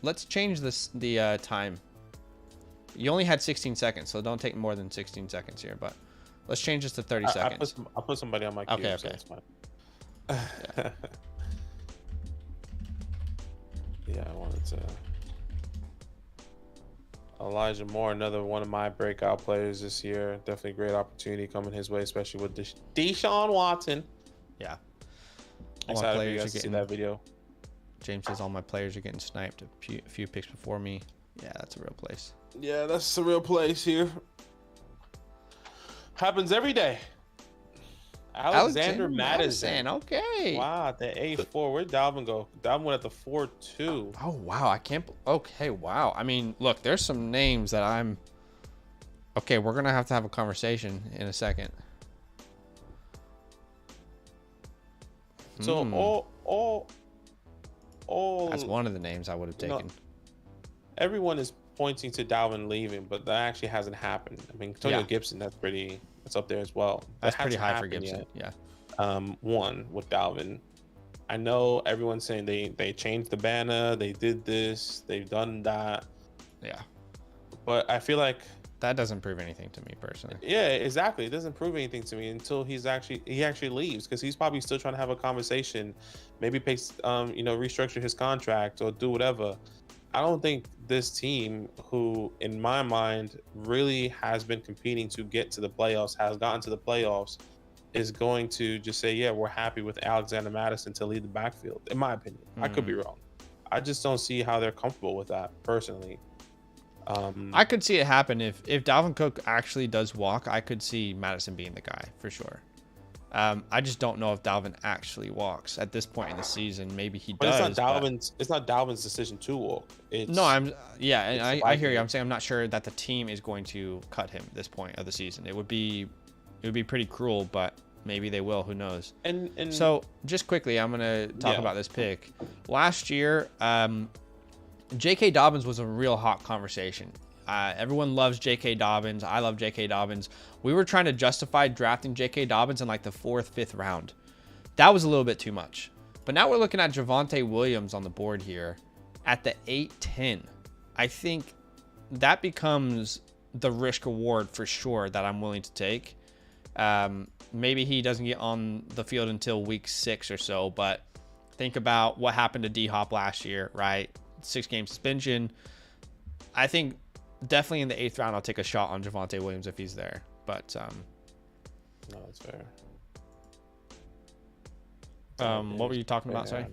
Let's change the time. You only had 16 seconds, so don't take more than 16 seconds here. But let's change this to 30 seconds. I'll put somebody on my queue. Okay. So that's fine. Yeah. Yeah, I wanted to. Elijah Moore, another one of my breakout players this year. Definitely a great opportunity coming his way, especially with Deshaun Watson. Yeah. Excited for you guys to see that video. James says all my players are getting sniped. A few picks before me. Yeah, that's a real place. Yeah, that's a real place here. Happens every day. Alexander Madison. Okay. Wow, at the 8-4. Where'd Dalvin go? Dalvin went at the 4-2. Oh, wow. I can't. Okay, wow. I mean, look, there's some names that I'm. Okay, we're going to have a conversation in a second. So, all. That's one of the names I would have taken. Everyone is pointing to Dalvin leaving, but that actually hasn't happened. I mean, Antonio Gibson, that's up there as well. That's pretty high for Gibson. Yet. Yeah. One with Dalvin. I know everyone's saying they changed the banner, they did this, they've done that. Yeah. But I feel like that doesn't prove anything to me personally. Yeah, exactly. It doesn't prove anything to me until he actually leaves, because he's probably still trying to have a conversation, maybe restructure his contract or do whatever. I don't think this team, who in my mind really has been competing to get to the playoffs, has gotten to the playoffs, is going to just say, yeah, we're happy with Alexander Madison to lead the backfield. In my opinion, I could be wrong. I just don't see how they're comfortable with that personally. I could see it happen if Dalvin Cook actually does walk. I could see Madison being the guy for sure. I just don't know if Dalvin actually walks at this point in the season. Maybe he does. But it's not Dalvin's decision to walk. I hear you. I'm saying I'm not sure that the team is going to cut him at this point of the season. It would be pretty cruel, but maybe they will. Who knows? And so just quickly, I'm gonna talk about this pick. Last year, J.K. Dobbins was a real hot conversation. Everyone loves J.K. Dobbins. I love J.K. Dobbins. We were trying to justify drafting J.K. Dobbins in like the 4th, 5th round. That was a little bit too much. But now we're looking at Javonte Williams on the board here at the 8-10. I think that becomes the risk reward for sure that I'm willing to take. Maybe he doesn't get on the field until week 6 or so, but think about what happened to D-Hop last year, right? 6-game suspension. I think definitely in the 8th round, I'll take a shot on Javonte Williams if he's there. But no, that's fair. What were you talking about? Sorry,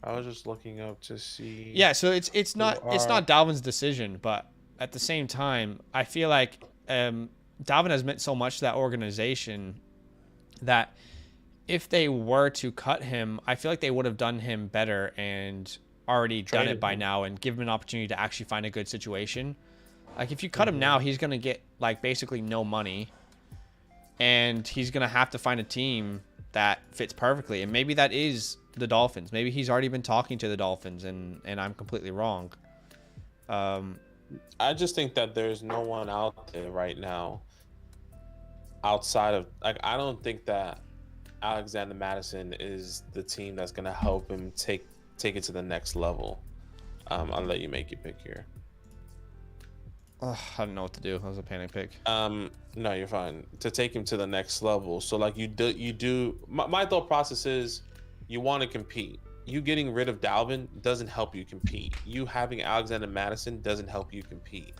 I was just looking up to see. Yeah, so it's not Dalvin's decision, but at the same time, I feel like Dalvin has meant so much to that organization that if they were to cut him, I feel like they would have done him better and already done it by now and give him an opportunity to actually find a good situation. Like if you cut him now, he's gonna get like basically no money, and he's gonna have to find a team that fits perfectly. And maybe that is the Dolphins. Maybe he's already been talking to the Dolphins, and I'm completely wrong. I just think that there's no one out there right now outside of I don't think that Alexander Madison is the team that's gonna help him take it to the next level. I'll let you make your pick here. I don't know what to do. That was a panic pick. No, you're fine. To take him to the next level. So like you do. My thought process is you want to compete. You getting rid of Dalvin doesn't help you compete. You having Alexander Madison doesn't help you compete.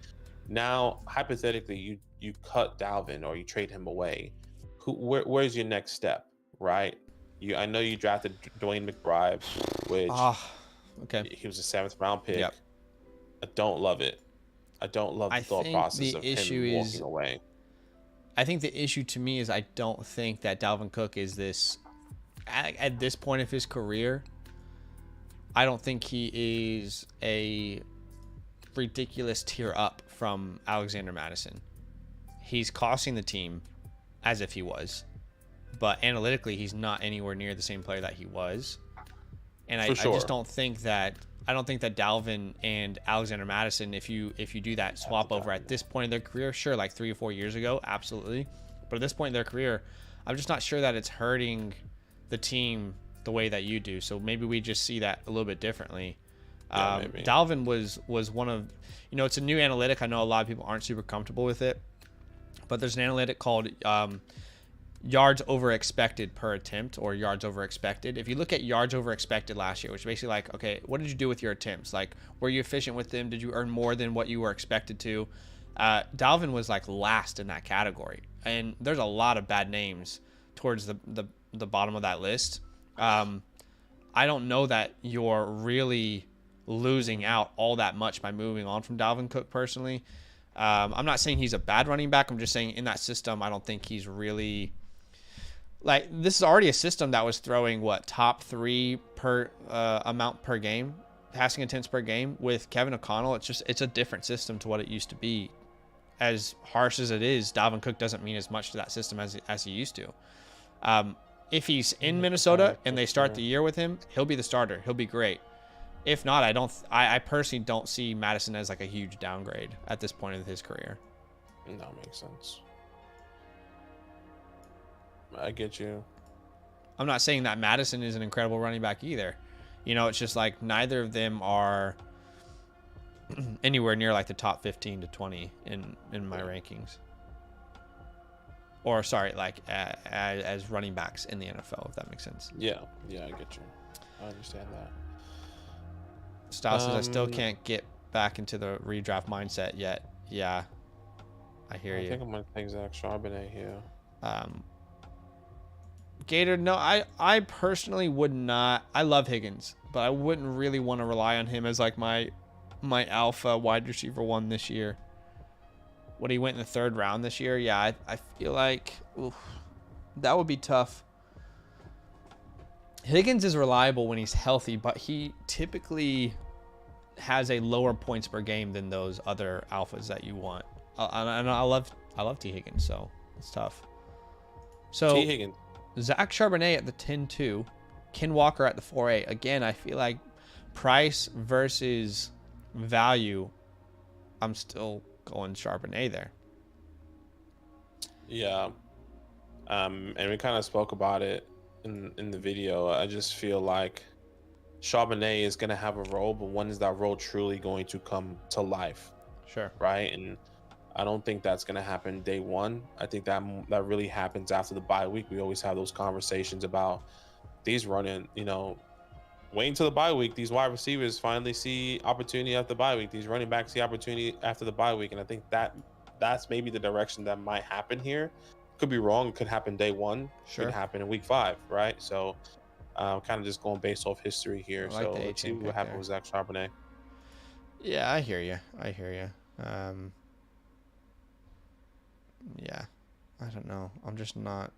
Now, hypothetically, you cut Dalvin or you trade him away. Where's your next step? right? I know you drafted Dwayne McBride, which Okay. he was a 7th-round pick. Yep. I don't love it. I don't love the I thought think process the of issue him walking is, away. I think the issue to me is I don't think that Dalvin Cook is this at this point of his career. I don't think he is a ridiculous tier up from Alexander Madison. He's costing the team as if he was, but analytically he's not anywhere near the same player that he was. And I just don't think that Dalvin and Alexander Madison, if you do that swap over at this point in their career, sure, like 3 or 4 years ago, absolutely. But at this point in their career, I'm just not sure that it's hurting the team the way that you do. So maybe we just see that a little bit differently. Dalvin was one of, it's a new analytic. I know a lot of people aren't super comfortable with it, but there's an analytic called yards over expected per attempt, or yards over expected. If you look at yards over expected last year, which is basically like, okay, what did you do with your attempts? Like, were you efficient with them? Did you earn more than what you were expected to? Dalvin was like last in that category, and there's a lot of bad names towards the bottom of that list. I don't know that you're really losing out all that much by moving on from Dalvin Cook personally. I'm not saying he's a bad running back. I'm just saying in that system, I don't think he's really, like, this is already a system that was throwing top 3 per amount per game, passing attempts per game with Kevin O'Connell. It's a different system to what it used to be. As harsh as it is, Dalvin Cook doesn't mean as much to that system as he used to. If he's in Minnesota and they start the year with him, he'll be the starter. He'll be great. If not, I personally don't see Madison as like a huge downgrade at this point of his career. That makes sense. I get you. I'm not saying that Madison is an incredible running back either. It's just like neither of them are anywhere near like the top 15 to 20 in my rankings. Or sorry, like as running backs in the NFL, if that makes sense. Yeah, I get you. I understand that. Styles says I still can't get back into the redraft mindset yet. Yeah, I hear you. I think I'm gonna take Zach Charbonnet here. Gator, no, I personally would not. I love Higgins, but I wouldn't really want to rely on him as like my alpha wide receiver 1 this year. When he went in the 3rd round this year, yeah, I feel like that would be tough. Higgins is reliable when he's healthy, but he typically has a lower points per game than those other alphas that you want. And I love T. Higgins, so it's tough. So T. Higgins. Zach Charbonnet at the 10-2, Ken Walker at the 4-8. Again, I feel like price versus value, I'm still going Charbonnet there. Yeah. And we kind of spoke about it in the video. I just feel like Charbonnet is going to have a role, but when is that role truly going to come to life? Sure. Right? And I don't think that's going to happen day one. I think that really happens after the bye week. We always have those conversations about these running, wait until the bye week. These wide receivers finally see opportunity after the bye week. These running backs see opportunity after the bye week. And I think that's maybe the direction that might happen here. Could be wrong. It could happen day 1. Sure. Could happen in week 5, right? So kind of just going based off history here. Like so let's see what happens with Zach Charbonnet. Yeah, I hear you. Yeah, I don't know. I'm just not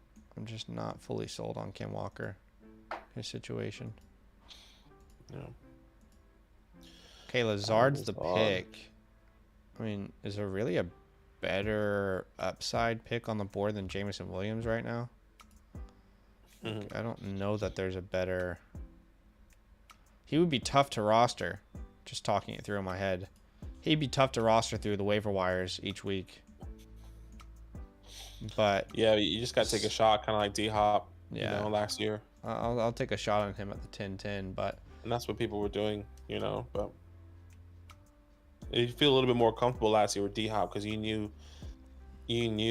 fully sold on Ken Walker, his situation. Yeah. Okay, Lazard's the pick. I mean, is there really a better upside pick on the board than Jameson Williams right now? I don't know that there's a better. He would be tough to roster. Just talking it through in my head, he'd be tough to roster through the waiver wires each week. But yeah, you just got to take a shot, kind of like D-Hop, last year. I'll take a shot on him at the 10-10, but and that's what people were doing, but you feel a little bit more comfortable last year with D-Hop because you knew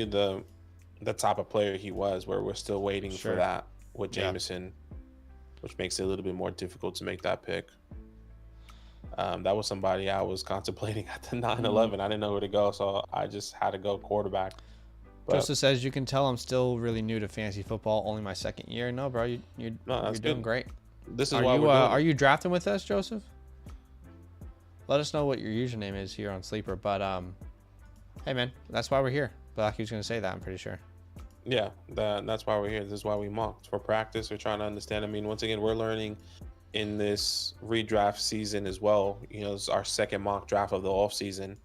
the type of player he was, where we're still waiting for that with Jameson, which makes it a little bit more difficult to make that pick. That was somebody I was contemplating at the 9-11. I didn't know where to go, so I just had to go quarterback. But Joseph says you can tell I'm still really new to fantasy football. Only my second year. No, bro, you're that's doing good. great. This is why we're doing Are it. you drafting with us, Joseph? Let us know what your username is here on Sleeper. But hey man, that's why we're here. Black was gonna say that. I'm pretty sure. Yeah, that's why we're here. This is why we mock. It's for practice. We're trying to understand. I mean, once again, we're learning in this redraft season as well. You know, it's our second mock draft of the off season.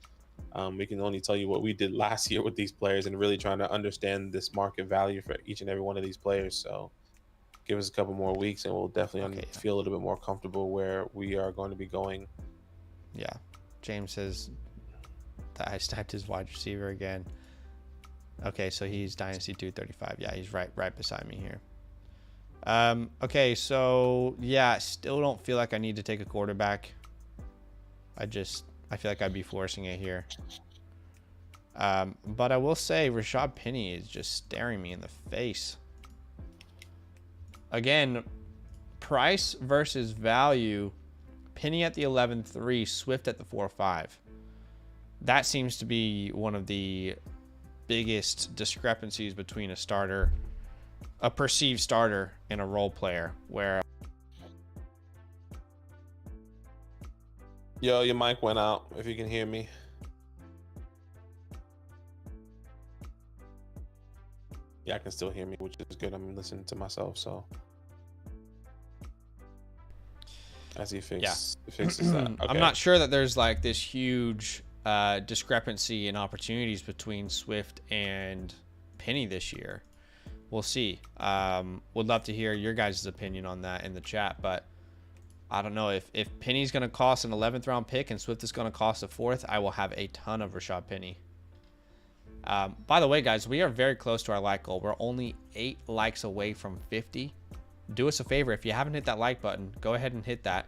We can only tell you what we did last year with these players and really trying to understand this market value for each and every one of these players. So give us a couple more weeks and we'll definitely feel a little bit more comfortable where we are going to be going. Yeah. James says that I stacked his wide receiver again. Okay, so he's Dynasty 235. Yeah, he's right beside me here. Okay, so yeah, I still don't feel like I need to take a quarterback. I feel like I'd be forcing it here. But I will say Rashad Penny is just staring me in the face. Again, price versus value. Penny at the 11.3, Swift at the 4.5. That seems to be one of the biggest discrepancies between a perceived starter, and a role player. Where Yo, your mic went out. If you can hear me. Yeah, I can still hear me, which is good. I'm listening to myself, so as he fixes that. Okay. I'm not sure that there's like this huge discrepancy in opportunities between Swift and Penny this year. We'll see. Would love to hear your guys' opinion on that in the chat, but I don't know if Penny's going to cost an 11th round pick and Swift is going to cost a 4th. I will have a ton of Rashad Penny. By the way, guys, we are very close to our like goal. We're only 8 likes away from 50. Do us a favor. If you haven't hit that like button, go ahead and hit that.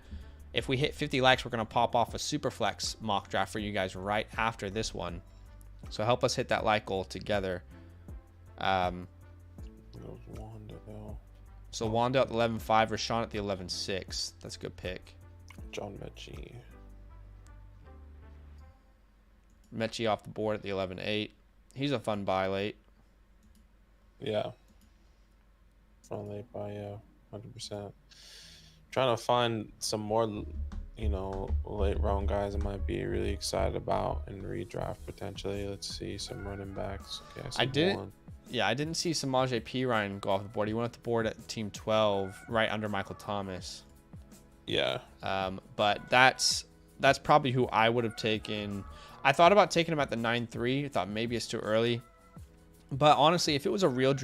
If we hit 50 likes, we're going to pop off a SFLX mock draft for you guys right after this one. So help us hit that like goal together. So Wanda at the 11.5, Rashawn at the 11.6. That's a good pick. John Mechie. Mechie off the board at the 11.8. He's a fun buy late. Yeah. Fun late buy, yeah. 100%. Trying to find some more, late round guys I might be really excited about in redraft potentially. Let's see some running backs. Okay, I didn't see Samaje Perine go off the board. He went off the board at team 12, right under Michael Thomas. Yeah. But that's probably who I would have taken. I thought about taking him at the 9.3. I thought maybe it's too early. But honestly, if it was a real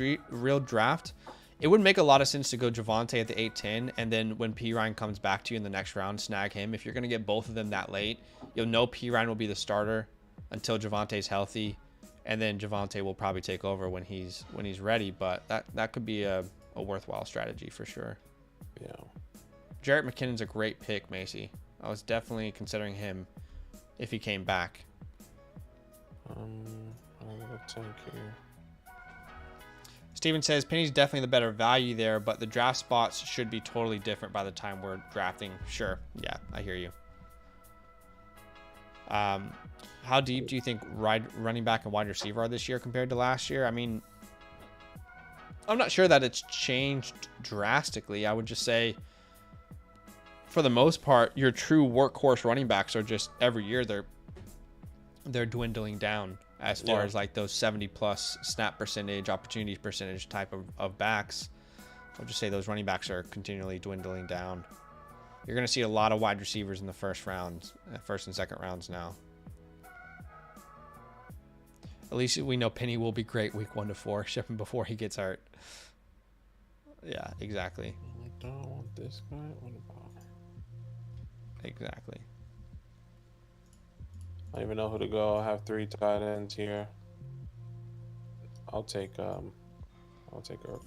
draft, it would make a lot of sense to go Javonte at the 8.10, and then when Perine comes back to you in the next round, snag him. If you're going to get both of them that late, you'll know Perine will be the starter until Javonte's healthy, and then Javonte will probably take over when he's ready. But that could be a worthwhile strategy for sure. Yeah. Jarrett McKinnon's a great pick, Macy. I was definitely considering him if he came back. I'm gonna tank here. Steven says Penny's definitely the better value there, but the draft spots should be totally different by the time we're drafting. Sure. Yeah, I hear you. How deep do you think running back and wide receiver are this year compared to last year? I mean, I'm not sure that it's changed drastically. I would just say, for the most part, your true workhorse running backs are just every year they're dwindling down as far as like those 70 plus snap percentage, opportunity percentage type of backs. I'll just say those running backs are continually dwindling down. You're going to see a lot of wide receivers in the first and second rounds now. At least we know Penny will be great week 1 to 4, shipping before he gets hurt. Yeah, exactly. I don't want this guy. What about? Exactly. I don't even know who to go. I have 3 tight ends here. I'll take Irv. All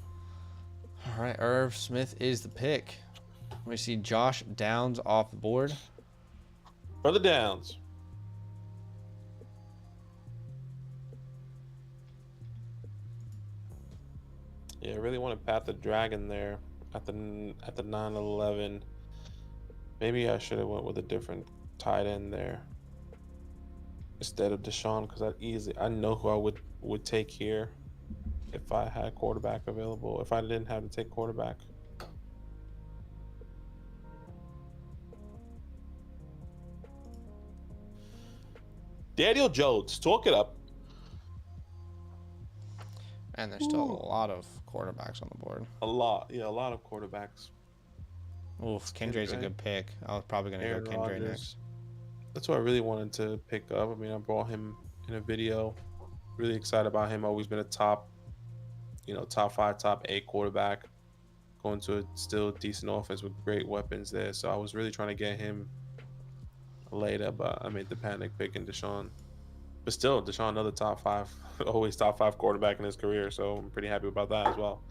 right, Irv Smith is the pick. We see Josh Downs off the board. For the Downs. Yeah, I really want to pat the dragon there at the 9-11. Maybe I should have went with a different tight end there instead of Deshaun, because I know who I would would take here if I had quarterback available. If I didn't have to take quarterback. Daniel Jones, talk it up. And there's still a lot of quarterbacks on the board. A lot of quarterbacks. Oof, Kendrick's a good pick. I was probably going to go Kendrick next. That's what I really wanted to pick up. I mean, I brought him in a video. Really excited about him. Always been a top 5, top 8 quarterback. Going to a still decent offense with great weapons there. So I was really trying to get him later, but I made the panic pick in Deshaun. But still, Deshaun, another top 5, always top 5 quarterback in his career. So I'm pretty happy about that as well.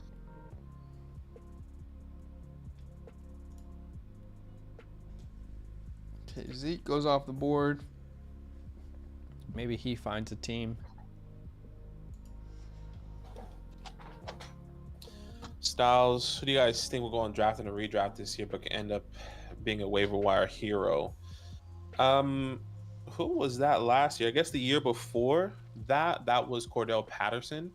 Okay, Zeke goes off the board. Maybe he finds a team. Styles, who do you guys think will go on draft and a redraft this year, but can end up being a waiver wire hero? Who was that last year? I guess the year before that was Cordell Patterson.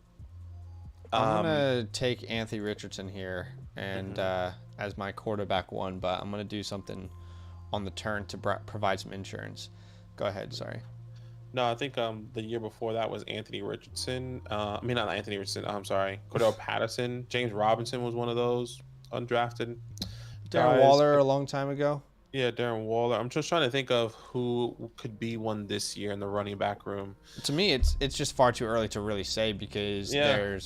I'm gonna take Anthony Richardson here and as my quarterback 1, but I'm gonna do something on the turn to provide some insurance. Go ahead. Sorry. No, I think the year before that was Anthony Richardson. I mean, not Anthony Richardson. I'm sorry, Cordell Patterson. James Robinson was one of those undrafted. Darren Waller a long time ago. Yeah, Darren Waller. I'm just trying to think of who could be one this year in the running back room. To me, it's just far too early to really say because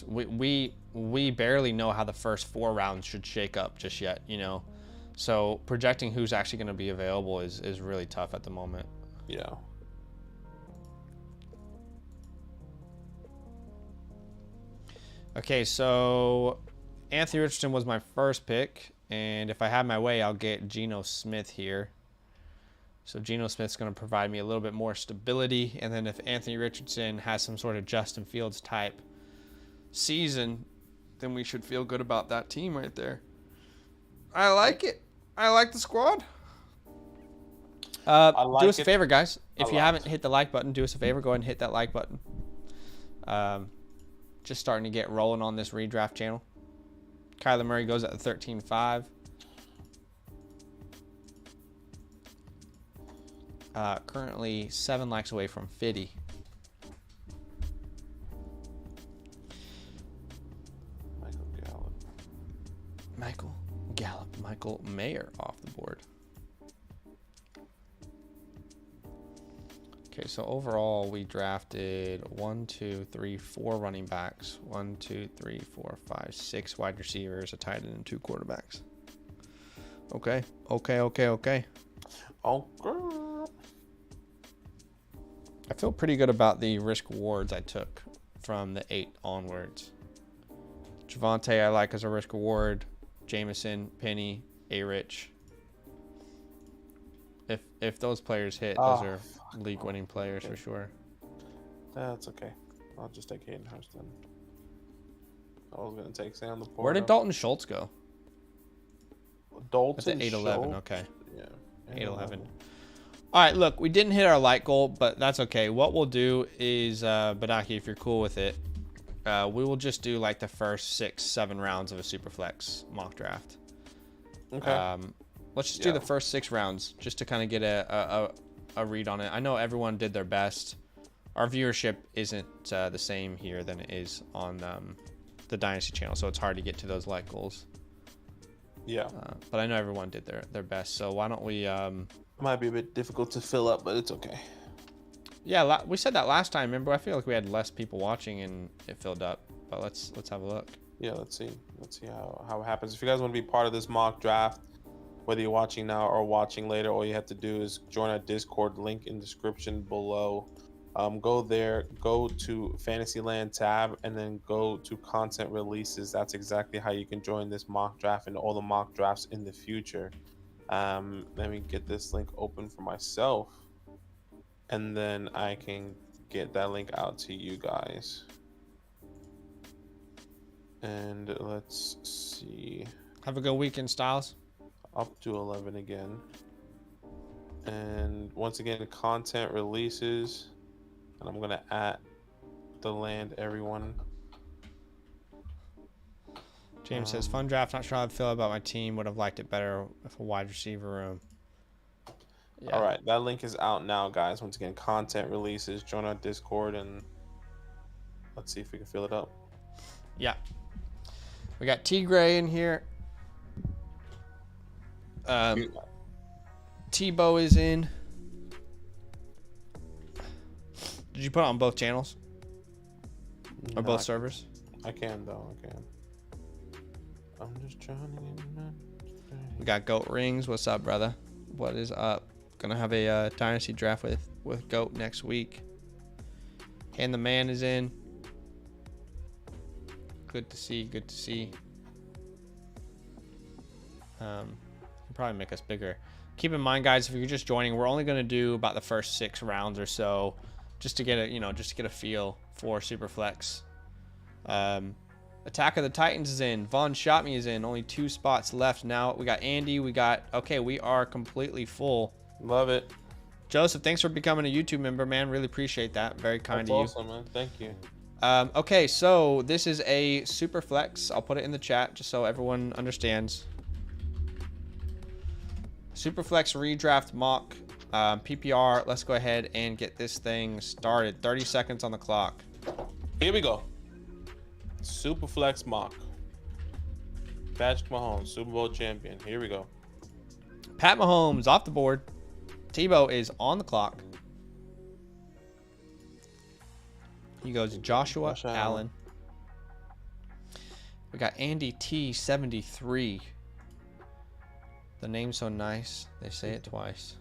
we barely know how the first 4 rounds should shake up just yet. So projecting who's actually going to be available is really tough at the moment. Yeah. Okay, so Anthony Richardson was my first pick, and if I have my way, I'll get Geno Smith here. So Geno Smith's going to provide me a little bit more stability, and then if Anthony Richardson has some sort of Justin Fields type season, then we should feel good about that team right there. I like it. I like the squad. Do us a favor, guys. If you haven't hit the like button, do us a favor. Go ahead and hit that like button. Just starting to get rolling on this redraft channel. Kyler Murray goes at the 13-5. Currently 7 likes away from 50. Michael Mayer off the board. Okay, so overall we drafted 4 running backs, 6 wide receivers, a tight end, and 2 quarterbacks. Okay. I feel pretty good about the risk rewards I took from the 8 onwards. Javonte I like as a risk reward. Jameson, Penny, A-Rich. If those players hit, those are league-winning players for sure. That's okay. I'll just take Hayden Hurst then. I was going to take Sam Laporta. Where did Dalton Schultz go? Dalton At the 8-11, okay. Yeah. 8-11. All right, look, we didn't hit our light goal, but that's okay. What we'll do is, Badaki, if you're cool with it, we will just do like the first 6-7 rounds of a Superflex mock draft. Okay. Let's just do the first 6 rounds just to kind of get a read on it. I know everyone did their best. Our viewership isn't the same here than it is on the Dynasty channel, so it's hard to get to those like goals. Yeah. But I know everyone did their best, so why don't we... Might be a bit difficult to fill up, but it's okay. Yeah, we said that last time. Remember, I feel like we had less people watching and it filled up. But let's have a look. Yeah, let's see how it happens. If you guys want to be part of this mock draft, whether you're watching now or watching later, all you have to do is join our Discord, link in description below. Go there, go to Fantasyland tab, and then go to content releases. That's exactly how you can join this mock draft and all the mock drafts in the future. Let me get this link open for myself, and then I can get that link out to you guys. And let's see. Have a good weekend, Styles. Up to 11 again. And once again, content releases. And I'm going to the land, everyone. James says, fun draft. Not sure how I feel about my team. Would have liked it better with a wide receiver room. Yeah. All right, that link is out now, guys. Once again, content releases. Join our Discord and let's see if we can fill it up. Yeah. We got T Gray in here. T-Bow is in. Did you put it on both channels? Or both servers? I can, though. I can. I'm just trying to get... We got Goat Rings. What's up, brother? What is up? Gonna have a dynasty draft with Goat next week. And the man is in. Good to see. Good to see. Probably make us bigger. Keep in mind, guys, if you're just joining, we're only going to do about the first 6 rounds or so, just to get a feel for Superflex. Attack of the Titans is in. Von Shot Me is in. Only 2 spots left now. We got Andy. We are completely full. Love it. Joseph, thanks for becoming a YouTube member, man. Really appreciate that. Very kind of you. That's awesome, man. Thank you. Okay, so this is a Superflex. I'll put it in the chat just so everyone understands. Superflex redraft mock PPR. Let's go ahead and get this thing started. 30 seconds on the clock. Here we go. Superflex mock. Patrick Mahomes, Super Bowl champion. Here we go. Pat Mahomes off the board. Tebow is on the clock. He goes Joshua Allen. We got Andy T 73. The name's so nice, they say it twice.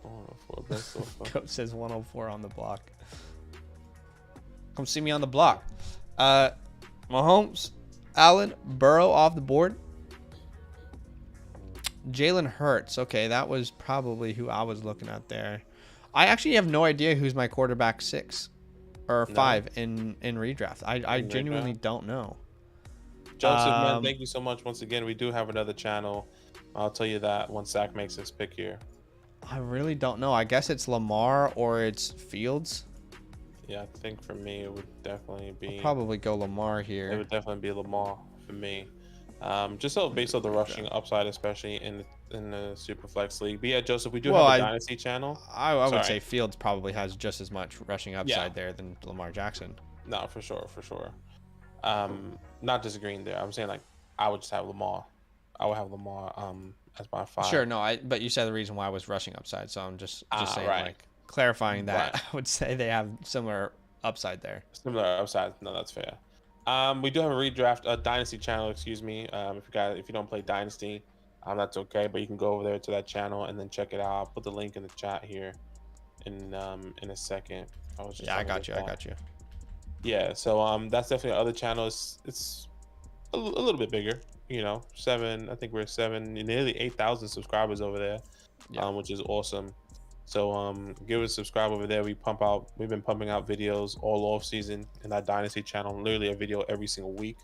104, best so far. Coach says 104 on the block. Come see me on the block. Mahomes, Allen, Burrow off the board. Jalen Hurts. Okay, that was probably who I was looking at there. I actually have no idea who's my quarterback 6 or 5 in redraft. I genuinely don't know. Joseph, man, thank you so much. Once again, we do have another channel. I'll tell you that once Zach makes his pick here. I really don't know. I guess it's Lamar or it's Fields. Yeah, I think for me, it would definitely be... I'll probably go Lamar here. It would definitely be Lamar for me. Just so based on the rushing upside, especially in the Superflex League. But yeah, Joseph, we do have a Dynasty channel. I would say Fields probably has just as much rushing upside there than Lamar Jackson. No, for sure. Not disagreeing there. I'm saying, like, I would just have Lamar. I would have Lamar as my 5. Sure, no, but you said the reason why was rushing upside, so I'm just saying, like, clarifying that. I would say they have similar upside there. Similar upside. No, that's fair. We do have a redraft, a Dynasty channel, excuse me. If you don't play Dynasty, that's okay, but you can go over there to that channel and then check it out. I'll put the link in the chat here in a second. I got you. Yeah, so that's definitely our other channel. It's a little bit bigger, you know. I think we're nearly 8,000 subscribers over there, which is awesome. So give us a subscribe over there. We've been pumping out videos all off season in that Dynasty channel, literally a video every single week.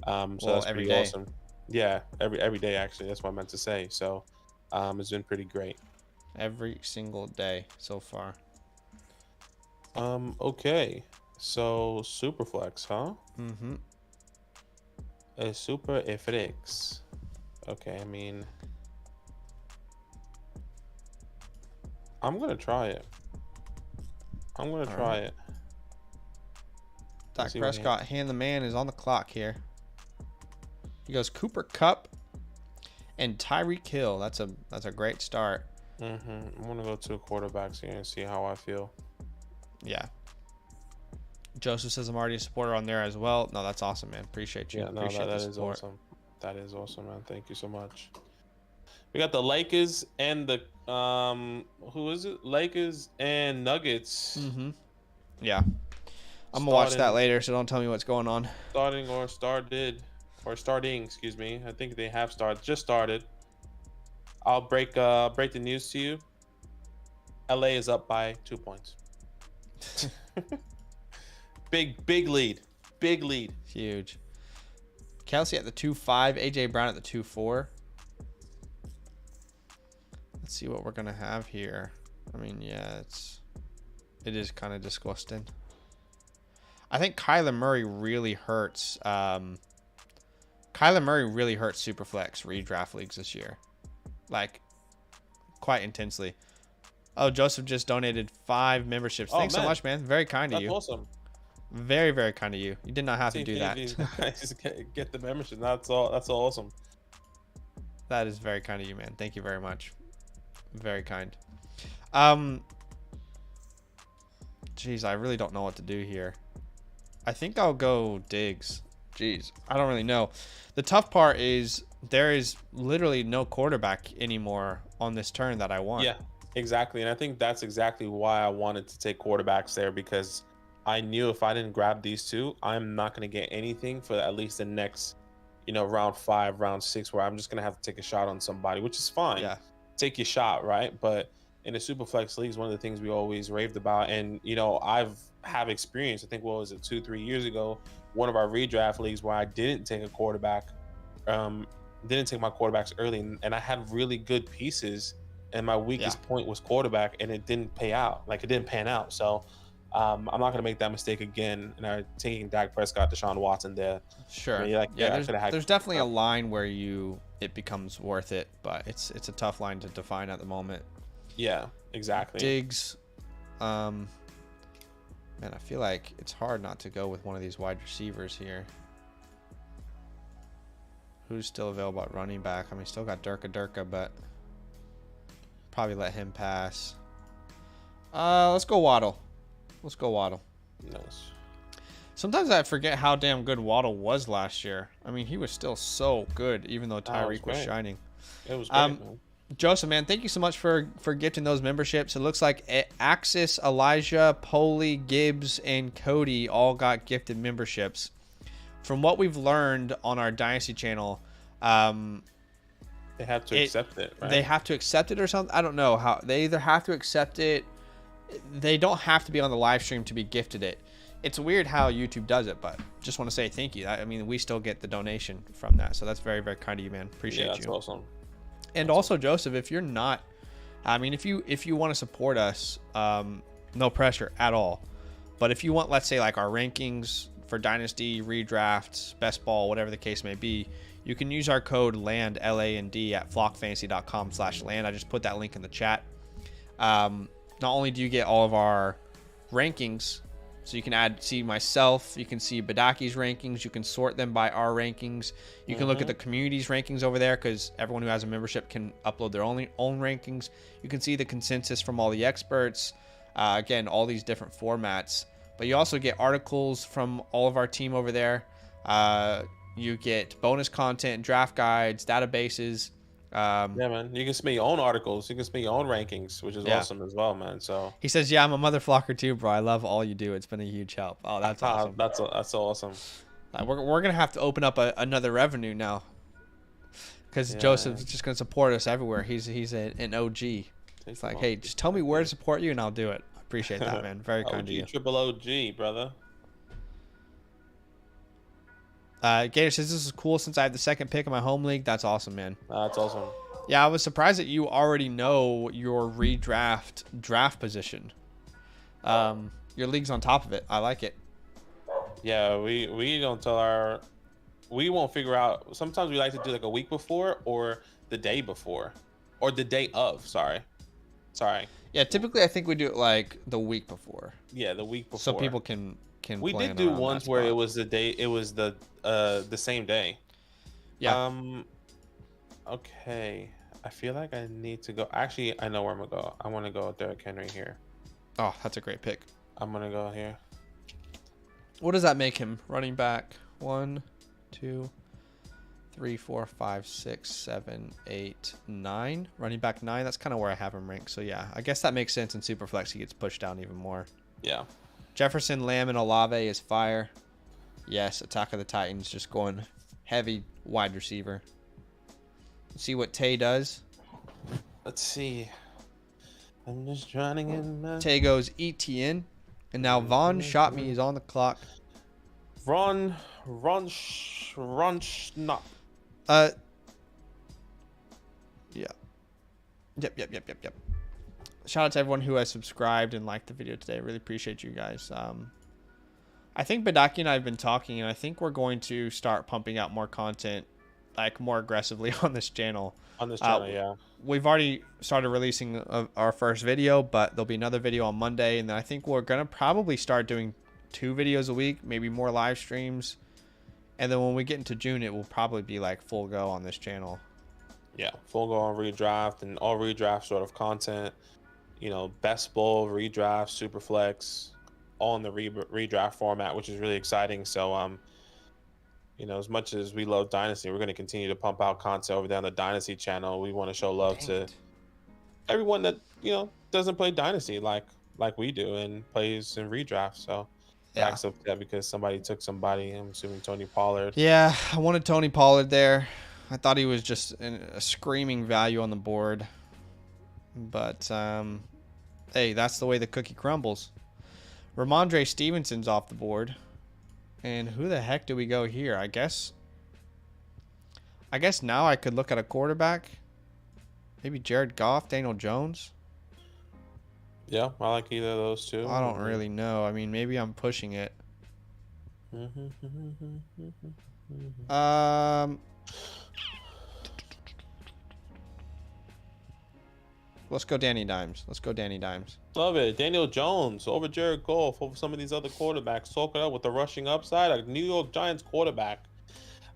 So that's pretty awesome. Yeah, every day actually. That's what I meant to say. So it's been pretty great. Every single day so far. Okay. So Superflex, huh? Mm-hmm. A Superflex. Okay, I mean, I'm gonna try it. Dak Prescott, hand the man, is on the clock here. He goes Cooper Kupp and Tyreek Hill. That's a great start. I'm gonna go 2 quarterbacks here and see how I feel. Yeah. Joseph says I'm already a supporter on there as well. No, that's awesome, man. Appreciate you. Yeah, no, that is awesome. That is awesome, man. Thank you so much. We got the Lakers and the who is it? Lakers and Nuggets. Mm-hmm. Yeah. I'm gonna watch that later, so don't tell me what's going on. Starting, excuse me. I think they have just started. I'll break the news to you. LA is up by 2 points. Big lead. Huge. Kelsey at the 2-5, AJ Brown at the 2-4. Let's see what we're gonna have here. I mean, yeah, it is kind of disgusting. I think Kyler Murray really hurts. Kyler Murray really hurts Superflex redraft leagues this year, like quite intensely. Oh, Joseph just donated 5 memberships. Oh, Thanks so man. much, man. Very kind of That's you. awesome. Very, very kind of you. You did not have to See, do that. these guys get the membership. That's all. That's awesome. That is very kind of you, man. Thank you very much. Very kind. Jeez, I really don't know what to do here. I think I'll go Diggs. Jeez, I don't really know. The tough part is there is literally no quarterback anymore on this turn that I want. Yeah, exactly. And I think that's exactly why I wanted to take quarterbacks there, because I knew if I didn't grab these two, I'm not going to get anything for at least the next, round 5, round 6, where I'm just going to have to take a shot on somebody, which is fine. Yeah. Take your shot, right? But in the Superflex leagues, one of the things we always raved about, and I've have experience. I think, what was it, 2-3 years ago, one of our redraft leagues where I didn't take a quarterback, didn't take my quarterbacks early, and I had really good pieces, and my weakest point was quarterback, and it didn't pay out. Like, it didn't pan out. So I'm not going to make that mistake again. And I'm taking Dak Prescott, Deshaun Watson there. Sure. I mean, there's definitely a line where it becomes worth it, but it's a tough line to define at the moment. Yeah, exactly. Diggs, man, I feel like it's hard not to go with one of these wide receivers here. Who's still available at running back? I mean, still got Durka, but probably let him pass. Let's go Waddle. Nice. Sometimes I forget how damn good Waddle was last year. I mean, he was still so good, even though Tyreek was shining. It was great, man. Joseph, man, thank you so much for gifting those memberships. It looks like Axis, Elijah, Poley, Gibbs, and Cody all got gifted memberships. From what we've learned on our Dynasty channel, they have to accept it, right? They have to accept it or something. I don't know how. They either have to accept it. They don't have to be on the live stream to be gifted it. It's weird how YouTube does it, but just want to say thank you. I mean, we still get the donation from that, so that's very, very kind of you, man. Appreciate you. That's awesome. And also, Joseph, if you're not, I mean, if you want to support us, no pressure at all. But if you want, let's say, like our rankings for Dynasty, redrafts, best ball, whatever the case may be, you can use our code LAND, LAND, at flockfantasy.com/land. I just put that link in the chat. Not only do you get all of our rankings, so you can see myself, you can see Badaki's rankings, you can sort them by our rankings, you can look at the community's rankings over there, because everyone who has a membership can upload their own rankings. You can see the consensus from all the experts, again, all these different formats. But you also get articles from all of our team over there. You get bonus content, draft guides, databases. Yeah, man. You can submit your own articles. You can submit your own rankings, which is awesome as well, man. So he says, "Yeah, I'm a mother flocker too, bro. I love all you do. It's been a huge help." Oh, that's awesome. That's awesome. We're gonna have to open up another revenue now, because Joseph's just gonna support us everywhere. He's an OG. It's like, hey, just tell me where to support you, and I'll do it. I appreciate that, man. Very kind of you. Triple OG, brother. Gator says, this is cool since I have the second pick in my home league. That's awesome, man. That's awesome. Yeah, I was surprised that you already know your draft position. Your league's on top of it. I like it. Yeah, we don't tell we won't figure out. Sometimes we like to do like a week before or the day before or the day of. Sorry. Yeah, typically I think we do it like the week before. Yeah, the week before. So people can we did do ones where it was the day. It was the same day. Yeah. Okay. I feel like I need to go. Actually, I know where I'm gonna go. I want to go Derrick Henry here. Oh, that's a great pick. I'm gonna go here. What does that make him? Running back 1, 2, 3, 4, 5, 6, 7, 8, 9. Running back 9. That's kind of where I have him ranked. So yeah, I guess that makes sense. In Superflex, he gets pushed down even more. Yeah. Jefferson, Lamb, and Olave is fire. Yes, Attack of the Titans just going heavy wide receiver. See what Tay does. Let's see. I'm just drowning in. Tay goes ETN, and now Von Shot Me is on the clock. Run, not. Yeah. Yep. Shout out to everyone who has subscribed and liked the video today. Really appreciate you guys. I think Badaki and I have been talking, and I think we're going to start pumping out more content, like more aggressively on this channel. On this channel, yeah. We've already started releasing our first video, but there'll be another video on Monday, and then I think we're gonna probably start doing 2 videos a week, maybe more live streams, and then when we get into June, it will probably be like full go on this channel. Yeah, full go on redraft and all redraft sort of content. You know, best ball, redraft, super flex, all in the redraft format, which is really exciting. So, you know, as much as we love Dynasty, we're going to continue to pump out content over there on the Dynasty channel. We want to show love to everyone that, you know, doesn't play Dynasty like we do and plays in redraft. So, backs up that because somebody took somebody. I'm assuming Tony Pollard. Yeah, I wanted Tony Pollard there. I thought he was just a screaming value on the board. But, hey, that's the way the cookie crumbles. Ramondre Stevenson's off the board. And who the heck do we go here? I guess now I could look at a quarterback. Maybe Jared Goff, Daniel Jones. Yeah, I like either of those two. I don't really know. I mean, maybe I'm pushing it. Let's go Danny Dimes. Love it. Daniel Jones over Jared Goff over some of these other quarterbacks. Talk it up with the rushing upside. A New York Giants quarterback.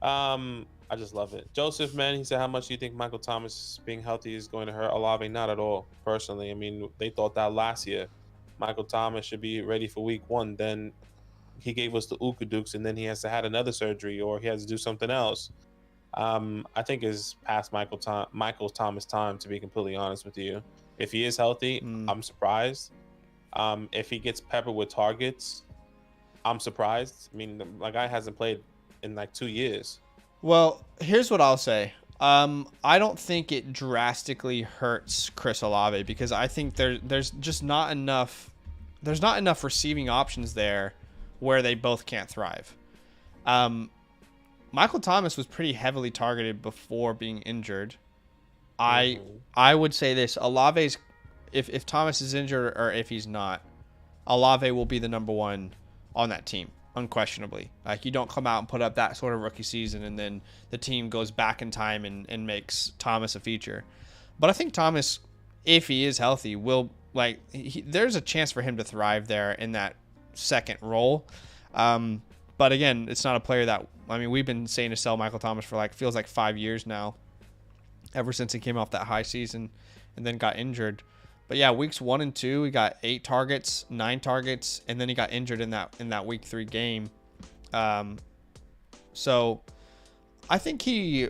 I just love it. Joseph, man, he said, how much do you think Michael Thomas being healthy is going to hurt Olave? Not at all, personally. I mean, they thought that last year. Michael Thomas should be ready for week 1. Then he gave us the Ukadukes, and then he has to have another surgery or he has to do something else. I think it's past Michael Thomas time, to be completely honest with you. If he is healthy, I'm surprised. If he gets peppered with targets, I'm surprised. I mean, the guy hasn't played in like 2 years. Well, here's what I'll say. I don't think it drastically hurts Chris Olave because I think there's just not enough. There's not enough receiving options there where they both can't thrive. Michael Thomas was pretty heavily targeted before being injured. I would say this: Olave's, if Thomas is injured or if he's not, Olave will be the number 1 on that team, unquestionably. Like, you don't come out and put up that sort of rookie season and then the team goes back in time and makes Thomas a feature. But I think Thomas, if he is healthy, will there's a chance for him to thrive there in that second role. But again, it's not a player that, I mean, we've been saying to sell Michael Thomas for feels like 5 years now, ever since he came off that high season and then got injured. But yeah, weeks 1 and 2, he got 8 targets, 9 targets, and then he got injured in that week 3 game. So I think he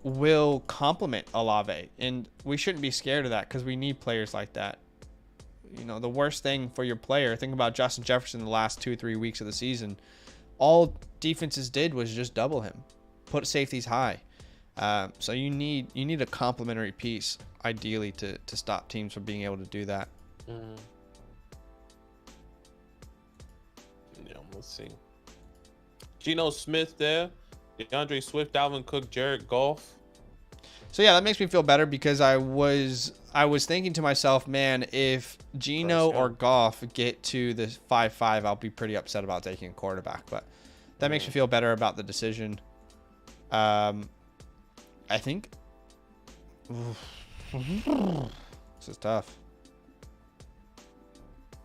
will complement Olave, and we shouldn't be scared of that because we need players like that. You know, the worst thing for your player, think about Justin Jefferson the last 2-3 weeks of the season. All defenses did was just double him, put safeties high. So you need a complementary piece, ideally, to stop teams from being able to do that. Yeah, let's see. Geno Smith there, DeAndre Swift, Dalvin Cook, Jared Goff. So yeah, that makes me feel better because I was thinking to myself, man, if Geno or Goff get to the 5-5, I'll be pretty upset about taking a quarterback. But that makes me feel better about the decision. I think this is tough.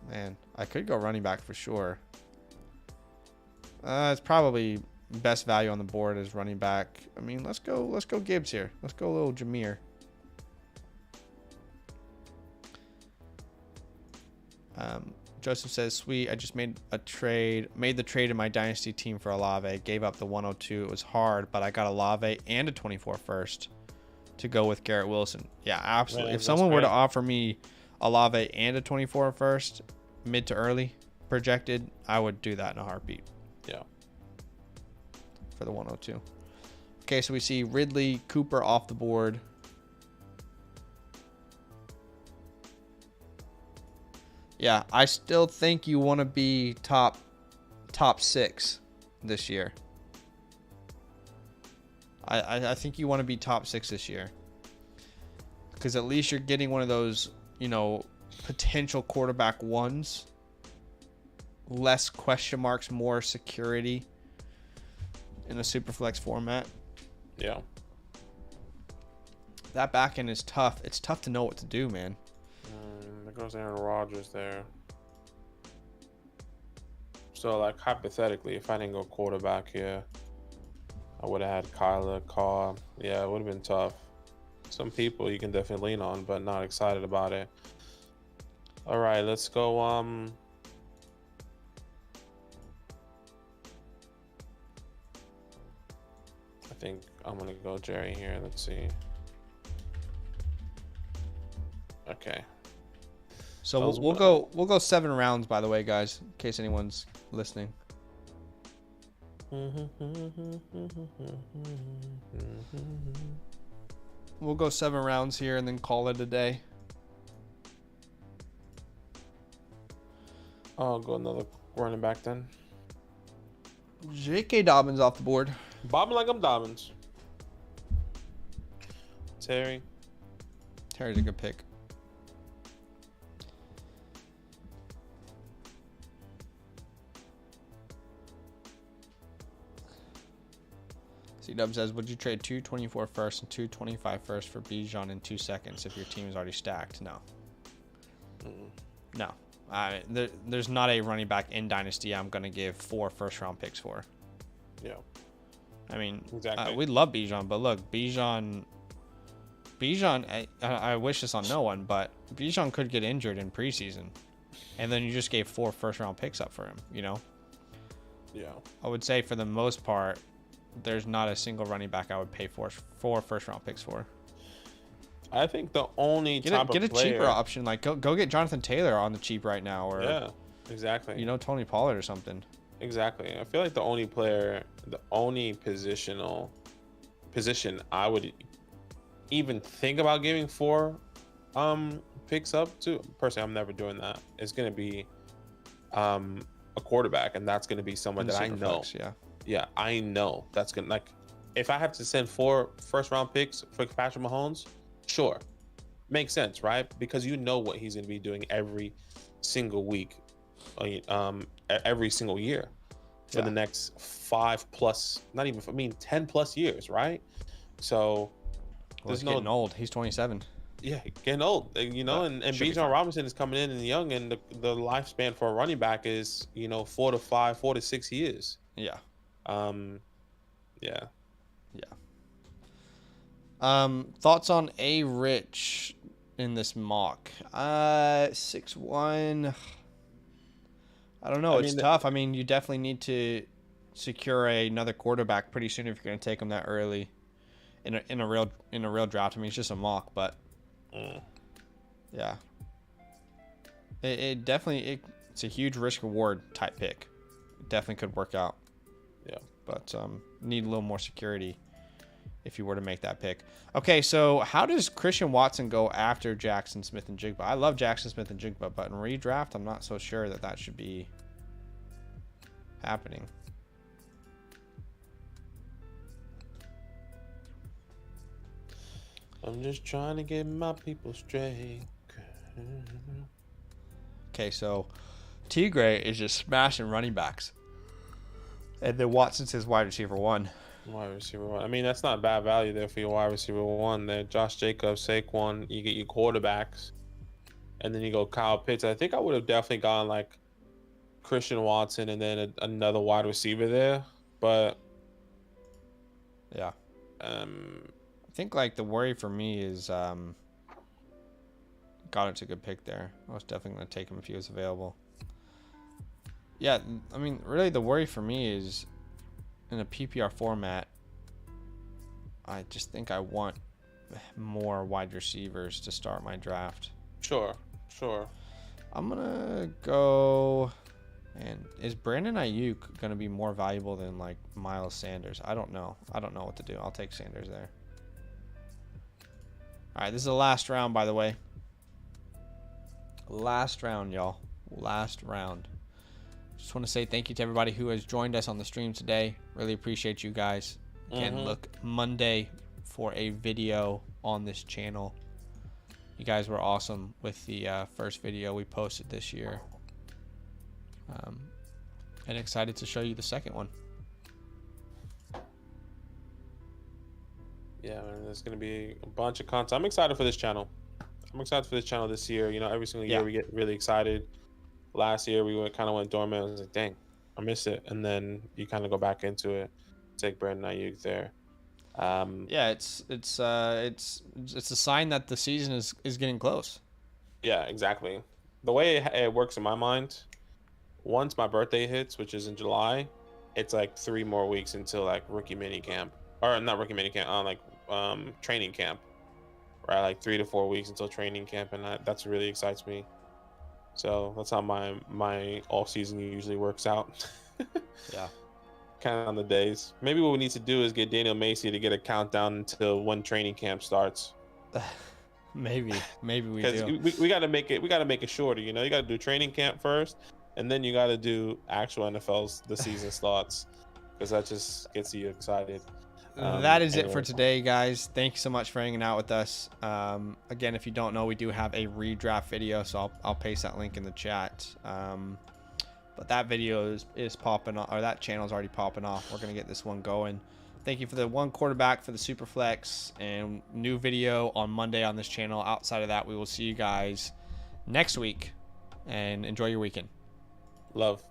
Man, I could go running back for sure. It's probably best value on the board is running back. I mean, let's go Gibbs here. Let's go a little Jameer. Joseph says, sweet, I just made the trade in my dynasty team for Olave. Gave up the 102. It was hard, but I got Olave and a 24 first to go with Garrett Wilson. Yeah, absolutely. If someone were to offer me Olave and a 24 first, mid to early projected, I would do that in a heartbeat. Yeah. For the 102. Okay, so we see Ridley, Cooper off the board. Yeah, I still think you want to be top 6 this year. I think you want to be top 6 this year. Because at least you're getting one of those, potential quarterback ones. less question marks, more security in a Superflex format. Yeah. That back end is tough. It's tough to know what to do, man. There goes Aaron Rodgers there. So, like, hypothetically, if I didn't go quarterback here, I would have had Kyler, Carr. Yeah, it would have been tough. Some people you can definitely lean on, but not excited about it. All right, let's go. I think I'm gonna go Jerry here. Let's see. Okay. So we'll go 7 rounds, by the way, guys, in case anyone's listening. We'll go 7 rounds here and then call it a day. I'll go another running back then. J.K. Dobbins off the board. Bobbing like I'm Dobbins. Terry. Terry's a good pick. C-Dub says, would you trade 224 first and 225 first for Bijan in 2 seconds if your team is already stacked? No. No. There's not a running back in Dynasty I'm going to give 4 first-round picks for. Yeah. I mean, exactly. We love Bijan, but look, Bijan, I wish this on no one, but Bijan could get injured in preseason. And then you just gave 4 first-round picks up for him, you know? Yeah. I would say for the most part, there's not a single running back I would pay 4 first-round picks for. I think the only get a cheaper option, like go get Jonathan Taylor on the cheap right now, or yeah, exactly. You know, Tony Pollard or something. Exactly. I feel like the only position I would even think about giving 4 picks up to, personally, I'm never doing that. It's gonna be a quarterback, and that's gonna be someone that I know. Yeah, I know that's gonna, like, if I have to send 4 first-round picks for Patrick Mahomes. Sure, makes sense, right? Because you know what he's going to be doing every single week, every single year for the next 5+, not even, 10+ years, right? So he's getting old. He's 27. Yeah, getting old, you know, and Bijan Robinson is coming in and young, and the lifespan for a running back is, 4 to 6 years. Yeah. Yeah. Thoughts on A Rich in this mock? 6'1". I don't know. It's tough. I mean, you definitely need to secure another quarterback pretty soon if you're going to take him that early in a real draft. I mean, it's just a mock, but yeah, it definitely it's a huge risk reward type pick. It definitely could work out. Yeah, but need a little more security if you were to make that pick. Okay, so how does Christian Watson go after Jackson Smith and Jigba? I love Jackson Smith and Jigba, but in redraft, I'm not so sure that should be happening. I'm just trying to get my people straight. Okay, so Tigre is just smashing running backs. And then Watson's his wide receiver 1. Wide receiver 1. I mean, that's not bad value there for your wide receiver 1 there. Josh Jacobs, Saquon, you get your quarterbacks. And then you go Kyle Pitts. I think I would have definitely gone like Christian Watson and then another wide receiver there. But yeah. I think like the worry for me is Goddard's a good pick there. I was definitely going to take him if he was available. Yeah, I mean, really the worry for me is in a PPR format, I just think I want more wide receivers to start my draft. Sure. I'm going to go... And is Brandon Ayuk going to be more valuable than like Miles Sanders? I don't know. I don't know what to do. I'll take Sanders there. All right, this is the last round, by the way. Last round, y'all. Last round. Just want to say thank you to everybody who has joined us on the stream today. Really appreciate you guys. Again, look Monday for a video on this channel. You guys were awesome with the first video we posted this year. and excited to show you the second one. Yeah, man, there's gonna be a bunch of content. I'm excited for this channel. I'm excited for this channel this year. You know, every single year we get really excited. Last year we kind of went dormant. I was like, dang, I miss it. And then you kind of go back into it. Take Brandon Ayuk there. Yeah, it's a sign that the season is getting close. Yeah, exactly. The way it works in my mind, once my birthday hits, which is in July, it's like 3 more weeks until like rookie mini camp, or not rookie mini camp, training camp, right? Like 3 to 4 weeks until training camp, and that's really excites me. So that's how my off season usually works out. Yeah. Kind of on the days. Maybe what we need to do is get Daniel Macy to get a countdown until when training camp starts. maybe we do. Because we got to make it shorter. You know, you got to do training camp first, and then you got to do actual the season starts, because that just gets you excited. That is it for today, guys. Thank you so much for hanging out with us. Again, if you don't know, we do have a redraft video, so I'll paste that link in the chat. But that video is popping off, or that channel is already popping off. We're gonna get this one going. Thank you for the one quarterback for the super flex, and new video on Monday on this channel. Outside of that, we will see you guys next week, and enjoy your weekend. Love.